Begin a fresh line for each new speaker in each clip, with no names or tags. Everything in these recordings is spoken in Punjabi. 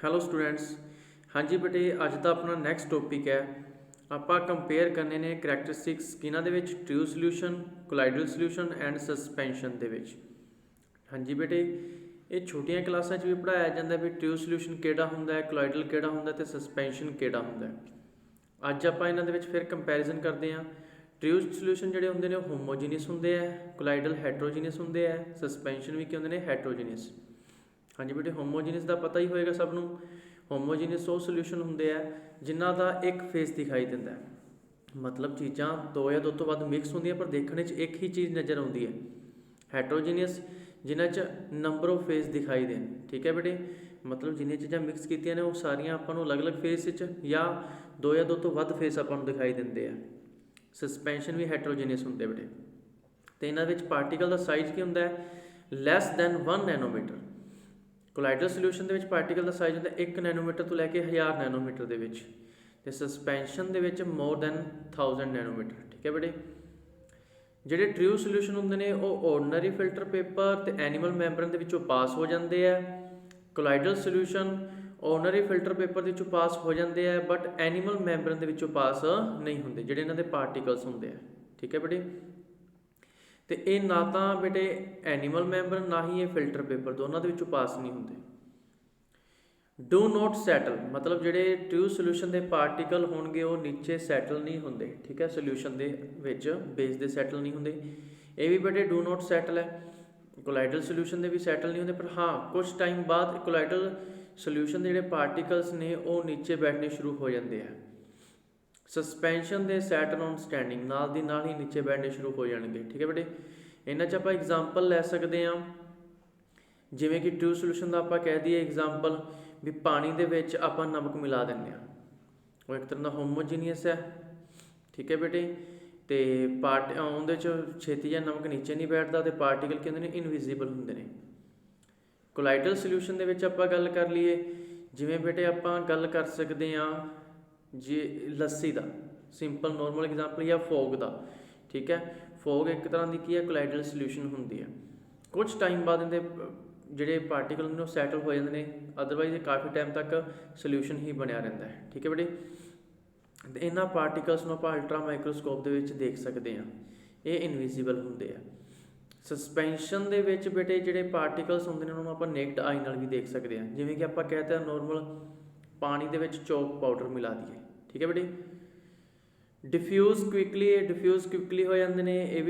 Hello students. ਹਾਂਜੀ ਬੇਟੇ, ਅੱਜ ਦਾ ਆਪਣਾ ਨੈਕਸਟ ਟੌਪਿਕ ਹੈ। ਆਪਾਂ ਕੰਪੇਅਰ ਕਰਨੇ ਨੇ ਕਰੈਕਟਰਿਸਟਿਕਸ ਕਿਹਨਾਂ ਦੇ ਵਿੱਚ, true solution, colloidal solution and suspension ਦੇ ਵਿੱਚ। ਹਾਂਜੀ ਬੇਟੇ, ਇਹ ਛੋਟੀਆਂ ਕਲਾਸਾਂ 'ਚ ਵੀ ਪੜ੍ਹਾਇਆ ਜਾਂਦਾ ਵੀ ਟਰੂ ਸੋਲਿਊਸ਼ਨ ਕਿਹੜਾ ਹੁੰਦਾ ਹੈ, ਕੋਲਾਈਡਲ ਕਿਹੜਾ ਹੁੰਦਾ ਅਤੇ ਸਸਪੈਂਸ਼ਨ ਕਿਹੜਾ ਹੁੰਦਾ ਹੈ। ਅੱਜ ਆਪਾਂ ਇਹਨਾਂ ਦੇ ਵਿੱਚ ਫਿਰ ਕੰਪੈਰੀਜ਼ਨ ਕਰਦੇ ਹਾਂ। ਟਰੂ ਸੋਲਿਊਸ਼ਨ ਜਿਹੜੇ ਹੁੰਦੇ ਨੇ ਉਹ ਹੋਮੋਜੀਨੀਅਸ ਹੁੰਦੇ ਆ, ਕੋਲਾਈਡਲ ਹੈਟਰੋਜੀਨੀਅਸ ਹੁੰਦੇ ਆ, ਸਸਪੈਂਸ਼ਨ ਵੀ ਕੀ ਹੁੰਦੇ ਨੇ, ਹੈਟਰੋਜੀਨੀਅਸ। ਹਾਂਜੀ ਬੇਟੇ, ਹੋਮੋਜੀਨੀਅਸ ਦਾ ਪਤਾ ਹੀ ਹੋਏਗਾ ਸਭ ਨੂੰ। ਹੋਮੋਜੀਨੀਅਸ ਉਹ ਸੋਲਿਊਸ਼ਨ ਹੁੰਦੇ ਆ ਜਿਨ੍ਹਾਂ ਦਾ ਇੱਕ ਫੇਸ ਦਿਖਾਈ ਦਿੰਦਾ ਹੈ, ਮਤਲਬ ਚੀਜ਼ਾਂ ਦੋ ਜਾਂ ਦੋ ਤੋਂ ਵੱਧ ਮਿਕਸ ਹੁੰਦੀਆਂ ਪਰ ਦੇਖਣ 'ਚ ਇੱਕ ਹੀ ਚੀਜ਼ ਨਜ਼ਰ ਆਉਂਦੀ ਹੈ। ਹੈਟਰੋਜੀਨੀਅਸ ਜਿਨ੍ਹਾਂ 'ਚ ਨੰਬਰ ਆਫ ਫੇਸ ਦਿਖਾਈ ਦੇਣ। ਠੀਕ ਹੈ ਬੇਟੇ, ਮਤਲਬ ਜਿੰਨੀਆਂ ਚੀਜ਼ਾਂ ਮਿਕਸ ਕੀਤੀਆਂ ਨੇ ਉਹ ਸਾਰੀਆਂ ਆਪਾਂ ਨੂੰ ਅਲੱਗ-ਅਲੱਗ ਫੇਸ ਵਿੱਚ ਜਾਂ ਦੋ ਜਾਂ ਦੋ ਤੋਂ ਵੱਧ ਫੇਸ ਆਪਾਂ ਨੂੰ ਦਿਖਾਈ ਦਿੰਦੇ ਆ। ਸਸਪੈਂਸ਼ਨ ਵੀ ਹੈਟਰੋਜੀਨੀਅਸ ਹੁੰਦੇ ਬੇਟੇ, ਅਤੇ ਇਹਨਾਂ ਵਿੱਚ ਪਾਰਟੀਕਲ ਦਾ ਸਾਈਜ਼ ਕੀ ਹੁੰਦਾ ਹੈ, ਲੈਸ ਦੈਨ 1 ਨੈਨੋਮੀਟਰ। ਕੋਲਾਈਡਲ ਸੋਲਿਊਸ਼ਨ ਦੇ ਵਿੱਚ ਪਾਰਟੀਕਲ ਦਾ ਸਾਈਜ਼ ਹੁੰਦਾ 1 ਨੈਨੋਮੀਟਰ ਤੋਂ ਲੈ ਕੇ 1000 ਨੈਨੋਮੀਟਰ ਦੇ ਵਿੱਚ, ਅਤੇ ਸਸਪੈਂਸ਼ਨ ਦੇ ਵਿੱਚ ਮੋਰ ਦੈਨ 1000 ਨੈਨੋਮੀਟਰ। ਠੀਕ ਹੈ ਬੇਟੇ, ਜਿਹੜੇ ਟਰੂ ਸੋਲਿਊਸ਼ਨ ਹੁੰਦੇ ਨੇ ਉਹ ਆਰਡੀਨਰੀ ਫਿਲਟਰ ਪੇਪਰ ਅਤੇ ਐਨੀਮਲ ਮੈਂਬਰਨ ਦੇ ਵਿੱਚੋਂ ਪਾਸ ਹੋ ਜਾਂਦੇ ਆ। ਕੋਲਾਈਡਲ ਸੋਲਿਊਸ਼ਨ ਆਰਡੀਨਰੀ ਫਿਲਟਰ ਪੇਪਰ ਦੇ ਵਿੱਚੋਂ ਪਾਸ ਹੋ ਜਾਂਦੇ ਆ ਬਟ ਐਨੀਮਲ ਮੈਂਬਰਨ ਦੇ ਵਿੱਚੋਂ ਪਾਸ ਨਹੀਂ ਹੁੰਦੇ, ਜਿਹੜੇ ਇਹਨਾਂ ਦੇ ਪਾਰਟੀਕਲਸ ਹੁੰਦੇ ਆ। ਠੀਕ ਹੈ ਬੇਟੇ, ਅਤੇ ਇਹ ਨਾ ਤਾਂ ਬੇਟੇ ਐਨੀਮਲ ਮੈਂਬਰ ਨਾ ਹੀ ਇਹ ਫਿਲਟਰ ਪੇਪਰ, ਦੋਨਾਂ ਦੇ ਵਿੱਚੋਂ ਪਾਸ ਨਹੀਂ ਹੁੰਦੇ। ਡੂ ਨੋਟ ਸੈਟਲ, ਮਤਲਬ ਜਿਹੜੇ ਟਰੂ ਸੋਲਿਊਸ਼ਨ ਦੇ ਪਾਰਟੀਕਲ ਹੋਣਗੇ ਉਹ ਨੀਚੇ ਸੈਟਲ ਨਹੀਂ ਹੁੰਦੇ। ਠੀਕ ਹੈ, ਸੋਲਿਊਸ਼ਨ ਦੇ ਵਿੱਚ ਬੇਸ ਦੇ ਸੈਟਲ ਨਹੀਂ ਹੁੰਦੇ। ਇਹ ਵੀ ਬੇਟੇ ਡੂ ਨੋਟ ਸੈਟਲ ਹੈ। ਕੋਲਾਈਡਲ ਸੋਲਿਊਸ਼ਨ ਦੇ ਵੀ ਸੈਟਲ ਨਹੀਂ ਹੁੰਦੇ, ਪਰ ਹਾਂ ਕੁਝ ਟਾਈਮ ਬਾਅਦ ਕੋਲਾਈਡਲ ਸੋਲਿਊਸ਼ਨ ਦੇ ਜਿਹੜੇ ਪਾਰਟੀਕਲਸ ਨੇ ਉਹ ਨੀਚੇ ਬੈਠਣੇ ਸ਼ੁਰੂ ਹੋ ਜਾਂਦੇ ਆ। ਸਸਪੈਂਸ਼ਨ ਦੇ ਸੈਟਲ ਔਨ ਸਟੈਂਡਿੰਗ, ਨਾਲ ਦੀ ਨਾਲ ਹੀ ਨੀਚੇ ਬੈਠਣੇ ਸ਼ੁਰੂ ਹੋ ਜਾਣਗੇ। ਠੀਕ ਹੈ ਬੇਟੇ, ਇਹਨਾਂ 'ਚ ਆਪਾਂ ਐਗਜ਼ਾਮਪਲ ਲੈ ਸਕਦੇ ਹਾਂ, ਜਿਵੇਂ ਕਿ ਟਰੂ ਸੋਲਿਊਸ਼ਨ ਦਾ ਆਪਾਂ ਕਹਿ ਦਈਏ ਐਗਜ਼ਾਮਪਲ ਵੀ ਪਾਣੀ ਦੇ ਵਿੱਚ ਆਪਾਂ ਨਮਕ ਮਿਲਾ ਦਿੰਦੇ ਹਾਂ, ਉਹ ਇੱਕ ਤਰ੍ਹਾਂ ਦਾ ਹੋਮੋਜੀਨੀਅਸ ਹੈ। ਠੀਕ ਹੈ ਬੇਟੇ, ਅਤੇ ਉਹਦੇ 'ਚ ਛੇਤੀ ਜਿਹਾ ਨਮਕ ਨੀਚੇ ਨਹੀਂ ਬੈਠਦਾ ਅਤੇ ਪਾਰਟੀਕਲ ਕੀ ਹੁੰਦੇ ਨੇ, ਇਨਵਿਜ਼ੀਬਲ ਹੁੰਦੇ ਨੇ। ਕੋਲਾਈਡਲ ਸੋਲਿਊਸ਼ਨ ਦੇ ਵਿੱਚ ਆਪਾਂ ਗੱਲ ਕਰ ਲਈਏ, ਜਿਵੇਂ ਬੇਟੇ ਆਪਾਂ ਗੱਲ ਕਰ ਸਕਦੇ ਹਾਂ ਜੀ ਲੱਸੀ ਦਾ, ਸਿੰਪਲ ਨੋਰਮਲ ਐਗਜ਼ਾਮਪਲ, ਜਾਂ ਫੋਗ ਦਾ। ਠੀਕ ਹੈ, ਫੋਗ ਇੱਕ ਤਰ੍ਹਾਂ ਦੀ ਕੀ ਹੈ, ਕੋਲਾਈਡਲ ਸੋਲਿਊਸ਼ਨ ਹੁੰਦੀ ਹੈ। ਕੁਝ ਟਾਈਮ ਬਾਅਦ ਇਹਦੇ ਜਿਹੜੇ ਪਾਰਟੀਕਲ ਨੇ ਉਹ ਸੈਟਲ ਹੋ ਜਾਂਦੇ ਨੇ, ਅਦਰਵਾਈਜ਼ ਇਹ ਕਾਫੀ ਟਾਈਮ ਤੱਕ ਸੋਲਿਊਸ਼ਨ ਹੀ ਬਣਿਆ ਰਹਿੰਦਾ ਹੈ। ਠੀਕ ਹੈ ਬੇਟੇ, ਅਤੇ ਇਹਨਾਂ ਪਾਰਟੀਕਲਸ ਨੂੰ ਆਪਾਂ ਅਲਟਰਾ ਮਾਈਕਰੋਸਕੋਪ ਦੇ ਵਿੱਚ ਦੇਖ ਸਕਦੇ ਹਾਂ, ਇਹ ਇਨਵਿਜ਼ੀਬਲ ਹੁੰਦੇ ਆ। ਸਸਪੈਂਸ਼ਨ ਦੇ ਵਿੱਚ ਬੇਟੇ ਜਿਹੜੇ ਪਾਰਟੀਕਲਸ ਹੁੰਦੇ ਨੇ ਉਹਨਾਂ ਨੂੰ ਆਪਾਂ ਨੇਕਡ ਆਈ ਨਾਲ ਵੀ ਦੇਖ ਸਕਦੇ ਹਾਂ, ਜਿਵੇਂ ਕਿ ਆਪਾਂ ਕਹਿੰਦੇ ਹਾਂ ਨੋਰਮਲ ਪਾਣੀ ਦੇ ਵਿੱਚ ਚੌਕ ਪਾਊਡਰ ਮਿਲਾ ਦਈਏ। ਠੀਕ ਹੈ ਬੇਟੇ, ਡਿਫਿਊਜ਼ ਕੁਇਕਲੀ, ਇਹ ਡਿਫਿਊਜ਼ ਕੁਇਕਲੀ ਹੋ ਜਾਂਦੇ ਨੇ,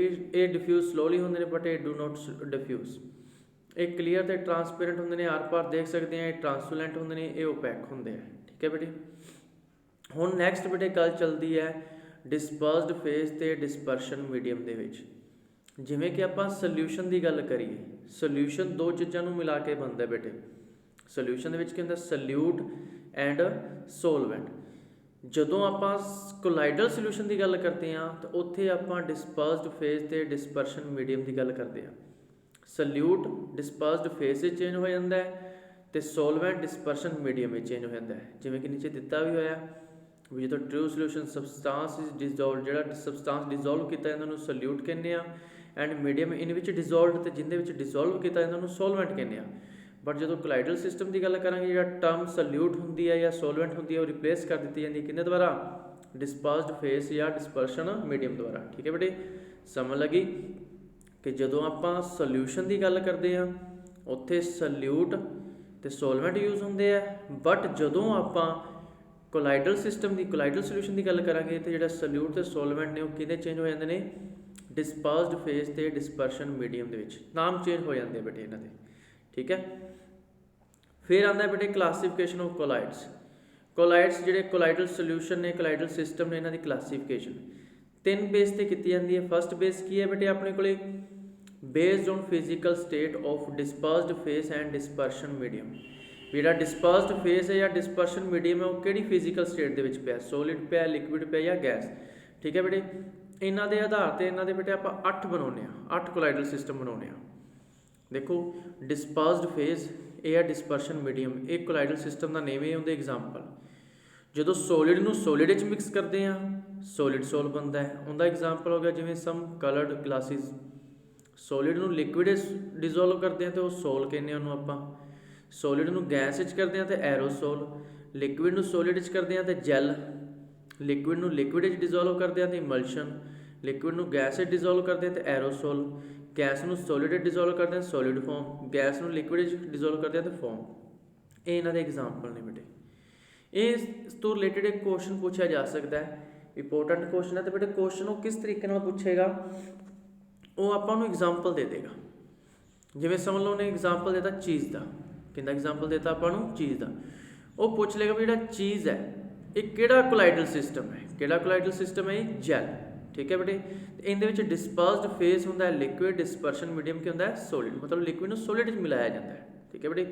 ਇਹ ਡਿਫਿਊਜ਼ ਸਲੋਲੀ ਹੁੰਦੇ ਨੇ ਬਟ ਇਹ ਡੂ ਨੋਟ ਡਿਫਿਊਜ਼। ਇਹ ਕਲੀਅਰ ਅਤੇ ਟਰਾਂਸਪੇਰੈਂਟ ਹੁੰਦੇ ਨੇ, ਆਰ ਪਾਰ ਦੇਖ ਸਕਦੇ ਹਾਂ। ਇਹ ਟਰਾਂਸਲੂਸੈਂਟ ਹੁੰਦੇ ਨੇ, ਇਹ ਓਪੈਕ ਹੁੰਦੇ ਆ। ਠੀਕ ਹੈ ਬੇਟੇ, ਹੁਣ ਨੈਕਸਟ ਬੇਟੇ ਗੱਲ ਚੱਲਦੀ ਹੈ ਡਿਸਪਰਸਡ ਫੇਸ ਅਤੇ ਡਿਸਪਰਸ਼ਨ ਮੀਡੀਅਮ ਦੇ ਵਿੱਚ। ਜਿਵੇਂ ਕਿ ਆਪਾਂ ਸੋਲਿਊਸ਼ਨ ਦੀ ਗੱਲ ਕਰੀਏ, ਸੋਲਿਊਸ਼ਨ ਦੋ ਚੀਜ਼ਾਂ ਨੂੰ ਮਿਲਾ ਕੇ ਬਣਦਾ ਬੇਟੇ। ਸੋਲਿਊਸ਼ਨ ਦੇ ਵਿੱਚ ਕੀ ਹੁੰਦਾ, ਸੋਲਿਊਟ ਐਂਡ ਸੋਲਵੈਂਟ। ਜਦੋਂ ਆਪਾਂ ਕੋਲਾਈਡਲ ਸੋਲਿਊਸ਼ਨ ਦੀ ਗੱਲ ਕਰਦੇ ਹਾਂ ਤਾਂ ਉੱਥੇ ਆਪਾਂ ਡਿਸਪਰਸਡ ਫੇਸ ਅਤੇ ਡਿਸਪਰਸ਼ਨ ਮੀਡੀਅਮ ਦੀ ਗੱਲ ਕਰਦੇ ਹਾਂ। ਸੋਲਿਊਟ ਡਿਸਪਰਸਡ ਫੇਸ ਵਿੱਚ ਚੇਂਜ ਹੋ ਜਾਂਦਾ ਹੈ ਅਤੇ ਸੋਲਵੈਂਟ ਡਿਸਪਰਸ਼ਨ ਮੀਡੀਅਮ ਵਿੱਚ ਚੇਂਜ ਹੋ ਜਾਂਦਾ ਹੈ। ਜਿਵੇਂ ਕਿ ਨੀਚੇ ਦਿੱਤਾ ਵੀ ਹੋਇਆ ਵੀ ਜਦੋਂ true solution substance is dissolve, ਜਿਹੜਾ ਸਬਸਟਾਂਸ ਡਿਜ਼ੋਲਵ ਕੀਤਾ ਇਹਨਾਂ ਨੂੰ ਸੋਲਿਊਟ ਕਹਿੰਦੇ ਆ, ਐਂਡ ਮੀਡੀਅਮ ਇਨ ਵਿੱਚ ਡਿਜ਼ੋਲਵਡ, ਅਤੇ ਜਿਹਦੇ ਵਿੱਚ ਡਿਜ਼ੋਲਵ ਕੀਤਾ ਇਹਨਾਂ ਨੂੰ ਸੋਲਵੈਂਟ ਕਹਿੰਦੇ ਆ। ਬਟ ਜਦੋਂ ਕੋਲਾਈਡਲ ਸਿਸਟਮ ਦੀ ਗੱਲ ਕਰਾਂਗੇ, ਜਿਹੜਾ ਟਰਮ ਸੋਲਿਊਟ ਹੁੰਦੀ ਹੈ ਜਾਂ ਸੋਲਵੈਂਟ ਹੁੰਦੀ ਹੈ ਉਹ ਰਿਪਲੇਸ ਕਰ ਦਿੱਤੀ ਜਾਂਦੀ ਹੈ ਕਿਹਦੇ ਦੁਆਰਾ, ਡਿਸਪਰਸਡ ਫੇਸ ਜਾਂ ਡਿਸਪਰਸ਼ਨ ਮੀਡੀਅਮ ਦੁਆਰਾ। ਠੀਕ ਹੈ ਬੇਟੇ, ਸਮਝ ਲੱਗੀ ਕਿ ਜਦੋਂ ਆਪਾਂ ਸੋਲਿਊਸ਼ਨ ਦੀ ਗੱਲ ਕਰਦੇ ਹਾਂ ਉੱਥੇ ਸੋਲਿਊਟ ਅਤੇ ਸੋਲਵੈਂਟ ਯੂਜ਼ ਹੁੰਦੇ ਆ, ਬਟ ਜਦੋਂ ਆਪਾਂ ਕੋਲਾਈਡਲ ਸਿਸਟਮ ਦੀ, ਕੋਲਾਈਡਲ ਸੋਲਿਊਸ਼ਨ ਦੀ ਗੱਲ ਕਰਾਂਗੇ ਤਾਂ ਜਿਹੜਾ ਸੋਲਿਊਟ ਅਤੇ ਸੋਲਵੈਂਟ ਨੇ ਉਹ ਕਿਹਦੇ ਚੇਂਜ ਹੋ ਜਾਂਦੇ ਨੇ, ਡਿਸਪਰਸਡ ਫੇਸ ਅਤੇ ਡਿਸਪਰਸ਼ਨ ਮੀਡੀਅਮ ਦੇ ਵਿੱਚ ਨਾਮ ਚੇਂਜ ਹੋ ਜਾਂਦੇ ਬੇਟੇ ਇਹਨਾਂ ਦੇ। ਠੀਕ ਹੈ, ਫਿਰ ਆਉਂਦਾ ਬੇਟੇ ਕਲਾਸੀਫਿਕੇਸ਼ਨ ਆਫ ਕੋਲਾਈਡਸ। ਕੋਲਾਈਡਸ ਜਿਹੜੇ ਕੋਲਾਈਡਲ ਸੋਲਿਊਸ਼ਨ ਨੇ, ਕੋਲਾਈਡਲ ਸਿਸਟਮ ਨੇ, ਇਹਨਾਂ ਦੀ ਕਲਾਸੀਫਿਕੇਸ਼ਨ 3 ਬੇਸ 'ਤੇ ਕੀਤੀ ਜਾਂਦੀ ਹੈ। ਫਸਟ ਬੇਸ ਕੀ ਹੈ ਬੇਟੇ ਆਪਣੇ ਕੋਲੇ, based on physical state of dispersed phase and dispersion medium. ਜਿਹੜਾ ਡਿਸਪਰਸਡ ਫੇਸ ਹੈ ਜਾਂ ਡਿਸਪਰਸ਼ਨ ਮੀਡੀਅਮ ਹੈ ਉਹ ਕਿਹੜੀ ਫਿਜ਼ੀਕਲ ਸਟੇਟ ਦੇ ਵਿੱਚ ਪਿਆ, ਸੋਲਿਡ ਪਿਆ, ਲਿਕਵਿਡ ਪਿਆ ਜਾਂ ਗੈਸ। ਠੀਕ ਹੈ ਬੇਟੇ, ਇਹਨਾਂ ਦੇ ਆਧਾਰ 'ਤੇ ਇਹਨਾਂ ਦੇ ਬੇਟੇ ਆਪਾਂ 8 ਬਣਾਉਂਦੇ ਹਾਂ, 8 ਕੋਲਾਈਡਲ ਸਿਸਟਮ ਬਣਾਉਂਦੇ ਹਾਂ। ਦੇਖੋ ਡਿਸਪਰਸਡ ਫੇਸ, ਇਹ ਹੈ ਡਿਸਪਰਸ਼ਨ ਮੀਡੀਅਮ, ਇਹ ਕੋਲਾਈਡਲ ਸਿਸਟਮ ਦਾ ਨੇਮ ਹੈ। ਉਹਦੇ ਐਗਜ਼ਾਮਪਲ, ਜਦੋਂ ਸੋਲਿਡ ਨੂੰ ਸੋਲਿਡ ਵਿੱਚ ਮਿਕਸ ਕਰਦੇ ਹਾਂ ਸੋਲਿਡ ਸੋਲ ਬਣਦਾ ਹੈ, ਉਹਦਾ ਐਗਜ਼ਾਮਪਲ ਹੋ ਗਿਆ ਜਿਵੇਂ ਸਮ ਕਲਰਡ ਗਲਾਸਿਸ। ਸੋਲਿਡ ਨੂੰ ਲਿਕਵਿਡ ਡਿਜ਼ੋਲਵ ਕਰਦੇ ਹਾਂ ਤਾਂ ਉਹ ਸੋਲ ਕਹਿੰਦੇ ਹਾਂ ਉਹਨੂੰ ਆਪਾਂ। ਸੋਲਿਡ ਨੂੰ ਗੈਸ ਵਿੱਚ ਕਰਦੇ ਹਾਂ ਤੇ ਐਰੋਸੋਲ, ਲਿਕੁਇਡ ਨੂੰ ਸੋਲਿਡ ਵਿੱਚ ਕਰਦੇ ਹਾਂ ਤੇ ਜੈਲ, ਲਿਕੁਇਡ ਨੂੰ ਲਿਕੁਇਡ ਵਿੱਚ ਡਿਜ਼ੋਲਵ ਕਰਦੇ ਹਾਂ ਤੇ ਇਮਲਸ਼ਨ, ਲਿਕੁਇਡ ਨੂੰ ਗੈਸ ਵਿੱਚ ਡਿਜ਼ੋਲਵ ਕਰਦੇ ਹਾਂ ਤੇ ਐਰੋਸੋਲ, ਗੈਸ ਨੂੰ ਸੋਲਿਡ ਵਿੱਚ ਡਿਜ਼ੋਲਵ ਕਰਦੇ ਹਾਂ ਸੋਲਿਡ ਫਾਰਮ, ਗੈਸ ਨੂੰ ਲਿਕੁਇਡ ਵਿੱਚ ਡਿਜ਼ੋਲਵ ਕਰਦੇ ਹਾਂ ਤੇ ਫਾਰਮ। ਇਹ ਇਹਨਾਂ ਦੇ ਐਗਜ਼ਾਮਪਲ ਨੇ ਬੇਟੇ। ਇਸ ਤੋਂ ਰਿਲੇਟਡ ਇੱਕ ਕੁਐਸਚਨ ਪੁੱਛਿਆ ਜਾ ਸਕਦਾ ਹੈ, ਇੰਪੋਰਟੈਂਟ ਕੁਐਸਚਨ ਹੈ। ਤੇ ਬੇਟੇ ਕੁਐਸਚਨ ਉਹ ਕਿਸ ਤਰੀਕੇ ਨਾਲ ਪੁੱਛੇਗਾ, ਉਹ ਆਪਾਂ ਨੂੰ ਐਗਜ਼ਾਮਪਲ ਦੇ ਦੇਗਾ। ਜਿਵੇਂ ਸਮਝ ਲਓ ਉਹਨੇ ਐਗਜ਼ਾਮਪਲ ਦਿੱਤਾ ਚੀਜ਼ ਦਾ, ਕਿੰਦਾ ਐਗਜ਼ਾਮਪਲ ਦਿੱਤਾ ਆਪਾਂ ਨੂੰ ਚੀਜ਼ ਦਾ। ਉਹ ਪੁੱਛ ਲੇਗਾ ਵੀ ਜਿਹੜਾ ਚੀਜ਼ ਹੈ ਇਹ ਕਿਹੜਾ ਕੋਲਾਈਡਲ ਸਿਸਟਮ ਹੈ, ਕਿਹੜਾ ਕੋਲਾਈਡਲ ਸਿਸਟਮ ਹੈ, ਇਹ ਜੈਲ। ਠੀਕ ਹੈ ਬੇਟੇ। ਤੇ ਇਹਦੇ ਵਿੱਚ ਡਿਸਪਰਸਡ ਫੇਸ ਹੁੰਦਾ ਹੈ ਲਿਕੁਇਡ, ਡਿਸਪਰਸ਼ਨ ਮੀਡੀਅਮ ਕੀ ਹੁੰਦਾ ਹੈ ਸੋਲਿਡ, ਮਤਲਬ ਲਿਕੁਇਡ ਨੂੰ ਸੋਲਿਡ ਵਿੱਚ ਮਿਲਾਇਆ ਜਾਂਦਾ ਹੈ। ਠੀਕ ਹੈ ਬੇਟੇ।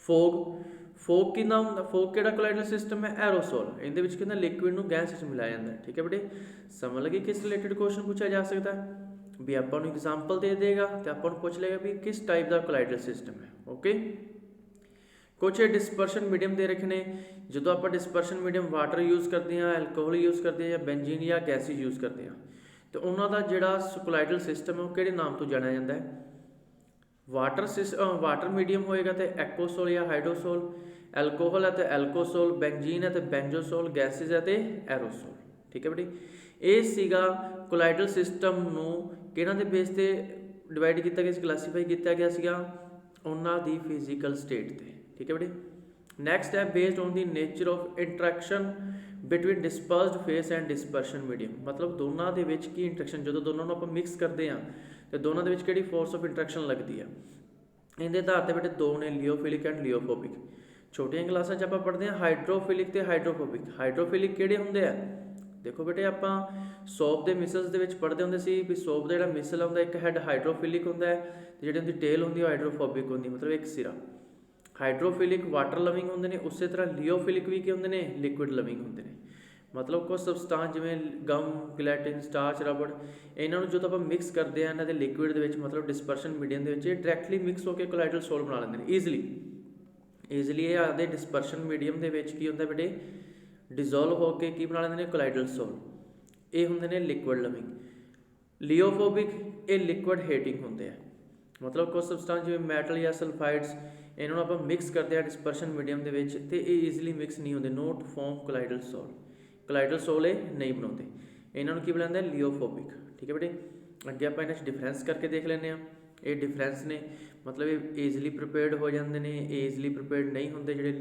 ਫੋਗ, ਫੋਗ ਕਿੰਨਾ ਹੁੰਦਾ, ਫੋਗ ਕਿਹੜਾ ਕੋਲਾਈਡਲ ਸਿਸਟਮ ਹੈ, ਐਰੋਸੋਲ। ਇਹਦੇ ਵਿੱਚ ਕਿੰਨਾ ਲਿਕੁਇਡ ਨੂੰ ਗੈਸ ਵਿੱਚ ਮਿਲਾਇਆ ਜਾਂਦਾ ਹੈ। ਠੀਕ ਹੈ ਬੇਟੇ। ਸਮਝ ਲਗੇ ਕਿਸ ਰਿਲੇਟਡ ਕੁਐਸਚਨ ਪੁੱਛਿਆ ਜਾ ਸਕਦਾ ਹੈ ਵੀ ਆਪਾਂ ਨੂੰ ਐਗਜ਼ਾਮਪਲ ਦੇ ਦੇਗਾ ਤੇ ਆਪਾਂ ਨੂੰ ਪੁੱਛ ਲੇਗਾ ਵੀ ਕਿਸ ਟਾਈਪ ਦਾ ਕੋਲਾਈਡਲ ਸਿਸਟਮ ਹੈ। ਓਕੇ। ਕੁਛ ਡਿਸਪਰਸ਼ਨ ਮੀਡੀਅਮ ਦੇ ਰੱਖੇ ਨੇ। ਜਦੋਂ ਆਪਾਂ ਡਿਸਪਰਸ਼ਨ ਮੀਡੀਅਮ ਵਾਟਰ ਯੂਜ਼ ਕਰਦੇ ਹਾਂ, ਐਲਕੋਹਲ ਯੂਜ਼ ਕਰਦੇ ਹਾਂ ਜਾਂ ਬੈਂਜ਼ੀਨ ਜਾਂ ਗੈਸਿਸ ਯੂਜ਼ ਕਰਦੇ ਹਾਂ, ਤੇ ਉਹਨਾਂ ਦਾ ਜਿਹੜਾ ਕੋਲਾਈਡਲ ਸਿਸਟਮ ਹੈ ਉਹ ਕਿਹੜੇ ਨਾਮ ਤੋਂ ਜਾਣਿਆ ਜਾਂਦਾ ਹੈ। ਵਾਟਰ ਮੀਡੀਅਮ ਹੋਏਗਾ ਤੇ ਐਕੋਸੋਲ ਜਾਂ ਹਾਈਡਰੋਸੋਲ, ਐਲਕੋਹਲ ਹੈ ਤੇ ਐਲਕੋਸੋਲ, ਬੈਂਜ਼ੀਨ ਹੈ ਤੇ ਬੈਂਜੋਸੋਲ, ਗੈਸਿਸ ਹੈ ਤੇ ਐਰੋਸੋਲ। ਠੀਕ ਹੈ ਬੇਟੀ। ਇਹ ਸੀਗਾ ਕੋਲਾਈਡਲ ਸਿਸਟਮ ਨੂੰ ਕਿਹਨਾਂ ਦੇ ਬੇਸ ਤੇ ਡਿਵਾਈਡ ਕੀਤਾ ਗਿਆ ਸੀ, ਕਲਾਸੀਫਾਈ ਕੀਤਾ ਗਿਆ ਸੀਗਾ, ਉਹਨਾਂ ਦੀ ਫਿਜ਼ੀਕਲ ਸਟੇਟ ਤੇ। ਠੀਕ ਹੈ ਬੇਟੇ। ਨੈਕਸਟ ਹੈ based on the nature of interaction between dispersed phase and dispersion medium, ਮਤਲਬ ਦੋਨਾਂ ਦੇ ਵਿੱਚ ਕੀ ਇੰਟਰੈਕਸ਼ਨ, ਜਦੋਂ ਦੋਨਾਂ ਨੂੰ ਆਪਾਂ ਮਿਕਸ ਕਰਦੇ ਹਾਂ ਤੇ ਦੋਨਾਂ ਦੇ ਵਿੱਚ ਕਿਹੜੀ ਫੋਰਸ ਆਫ ਇੰਟਰੈਕਸ਼ਨ ਲੱਗਦੀ ਹੈ। ਇਹਦੇ ਆਧਾਰ ਤੇ ਬੇਟੇ ਦੋ ਨੇ, ਲਿਓਫਿਲਿਕ ਐਂਡ ਲਿਓਫੋਬਿਕ। ਛੋਟੀਆਂ ਕਲਾਸਾਂ 'ਚ ਆਪਾਂ ਪੜ੍ਹਦੇ ਹਾਂ ਹਾਈਡਰੋਫਿਲਿਕ ਤੇ ਹਾਈਡਰੋਫੋਬਿਕ। ਹਾਈਡਰੋਫਿਲਿਕ ਕਿਹੜੇ ਹੁੰਦੇ ਆ, ਦੇਖੋ ਬੇਟੇ ਆਪਾਂ ਸੋਪ ਦੇ ਮਿਸਲਸ ਦੇ ਵਿੱਚ ਪੜ੍ਹਦੇ ਹੁੰਦੇ ਸੀ ਵੀ ਸੋਪ ਦਾ ਜਿਹੜਾ ਮਿਸਲ ਹੁੰਦਾ ਇੱਕ ਹੈਡ ਹਾਈਡਰੋਫਿਲਿਕ ਹੁੰਦਾ ਹੈ ਤੇ ਜਿਹੜੀ ਉਹਦੀ ਟੇਲ ਹੁੰਦੀ ਉਹ ਹਾਈਡਰੋਫੋਬਿਕ ਹੁੰਦੀ, ਮਤਲਬ ਇੱਕ ਸਿਰਾ। ਹਾਈਡਰੋਫਿਲਿਕ ਵਾਟਰ ਲਵਿੰਗ ਹੁੰਦੇ ਨੇ, ਉਸੇ ਤਰ੍ਹਾਂ ਲਿਓਫਿਲਿਕ ਵੀ ਕੀ ਹੁੰਦੇ ਨੇ, ਲਿਕੁਇਡ ਲਵਿੰਗ ਹੁੰਦੇ ਨੇ। ਮਤਲਬ ਕੁਝ ਸਬਸਟਾਂਸ ਜਿਵੇਂ ਗਮ, ਗਲੈਟਿਨ, ਸਟਾਰਚ, ਰਬੜ, ਇਹਨਾਂ ਨੂੰ ਜਦੋਂ ਆਪਾਂ ਮਿਕਸ ਕਰਦੇ ਹਾਂ ਇਹਨਾਂ ਦੇ ਲਿਕੁਇਡ ਦੇ ਵਿੱਚ, ਮਤਲਬ ਡਿਸਪਰਸ਼ਨ ਮੀਡੀਅਮ ਦੇ ਵਿੱਚ, ਇਹ ਡਾਇਰੈਕਟਲੀ ਮਿਕਸ ਹੋ ਕੇ ਕੋਲਾਈਡਲ ਸੋਲ ਬਣਾ ਲੈਂਦੇ ਨੇ ਈਜ਼ੀਲੀ। ਇਹ ਆਦੇ ਡਿਸਪਰਸ਼ਨ ਮੀਡੀਅਮ ਦੇ ਵਿੱਚ ਕੀ ਹੁੰਦਾ ਬੇਟੇ, ਡਿਜ਼ੋਲਵ ਹੋ ਕੇ ਕੀ ਬਣਾ ਲੈਂਦੇ ਨੇ, ਕੋਲਾਈਡਲ ਸੋਲ। ਇਹ ਹੁੰਦੇ ਨੇ ਲਿਕੁਇਡ ਲਵਿੰਗ। ਲਿਓਫੋਬਿਕ ਇਹ ਲਿਕੁਇਡ ਹੀਟਿੰਗ ਹੁੰਦੇ ਆ, ਮਤਲਬ ਕੁਝ ਸਬਸਟਾਂਸ ਜਿਵੇਂ ਮੈਟਲ ਜਾਂ ਸਲਫਾਈਡਸ, ਇਹਨਾਂ ਨੂੰ ਆਪਾਂ ਮਿਕਸ ਕਰਦੇ ਹਾਂ ਡਿਸਪਰਸ਼ਨ ਮੀਡੀਅਮ ਦੇ ਵਿੱਚ ਤੇ ਇਹ ਈਜ਼ੀਲੀ ਮਿਕਸ ਨਹੀਂ ਹੁੰਦੇ, ਨੋਟ ਫੋਰਮ ਕੋਲਾਈਡਲ ਸੋਲ। ਕੋਲਾਈਡਲ ਸੋਲ ਇਹ ਨਹੀਂ ਬਣਾਉਂਦੇ, ਇਹਨਾਂ ਨੂੰ ਕੀ ਬਣਾਉਂਦੇ, ਲਿਓਫੋਬਿਕ। ਠੀਕ ਹੈ ਬੇਟੇ। ਅੱਗੇ ਆਪਾਂ ਇਹਨਾਂ 'ਚ ਡਿਫਰੈਂਸ ਕਰਕੇ ਦੇਖ ਲੈਂਦੇ ਹਾਂ। ਇਹ ਡਿਫਰੈਂਸ ਨੇ, ਮਤਲਬ ਇਹ ਈਜ਼ੀਲੀ ਪ੍ਰੀਪੇਅਰਡ ਹੋ ਜਾਂਦੇ ਨੇ, ਇਹ ਈਜ਼ੀਲੀ ਪ੍ਰੀਪੇਅਰਡ ਨਹੀਂ ਹੁੰਦੇ ਜਿਹੜੇ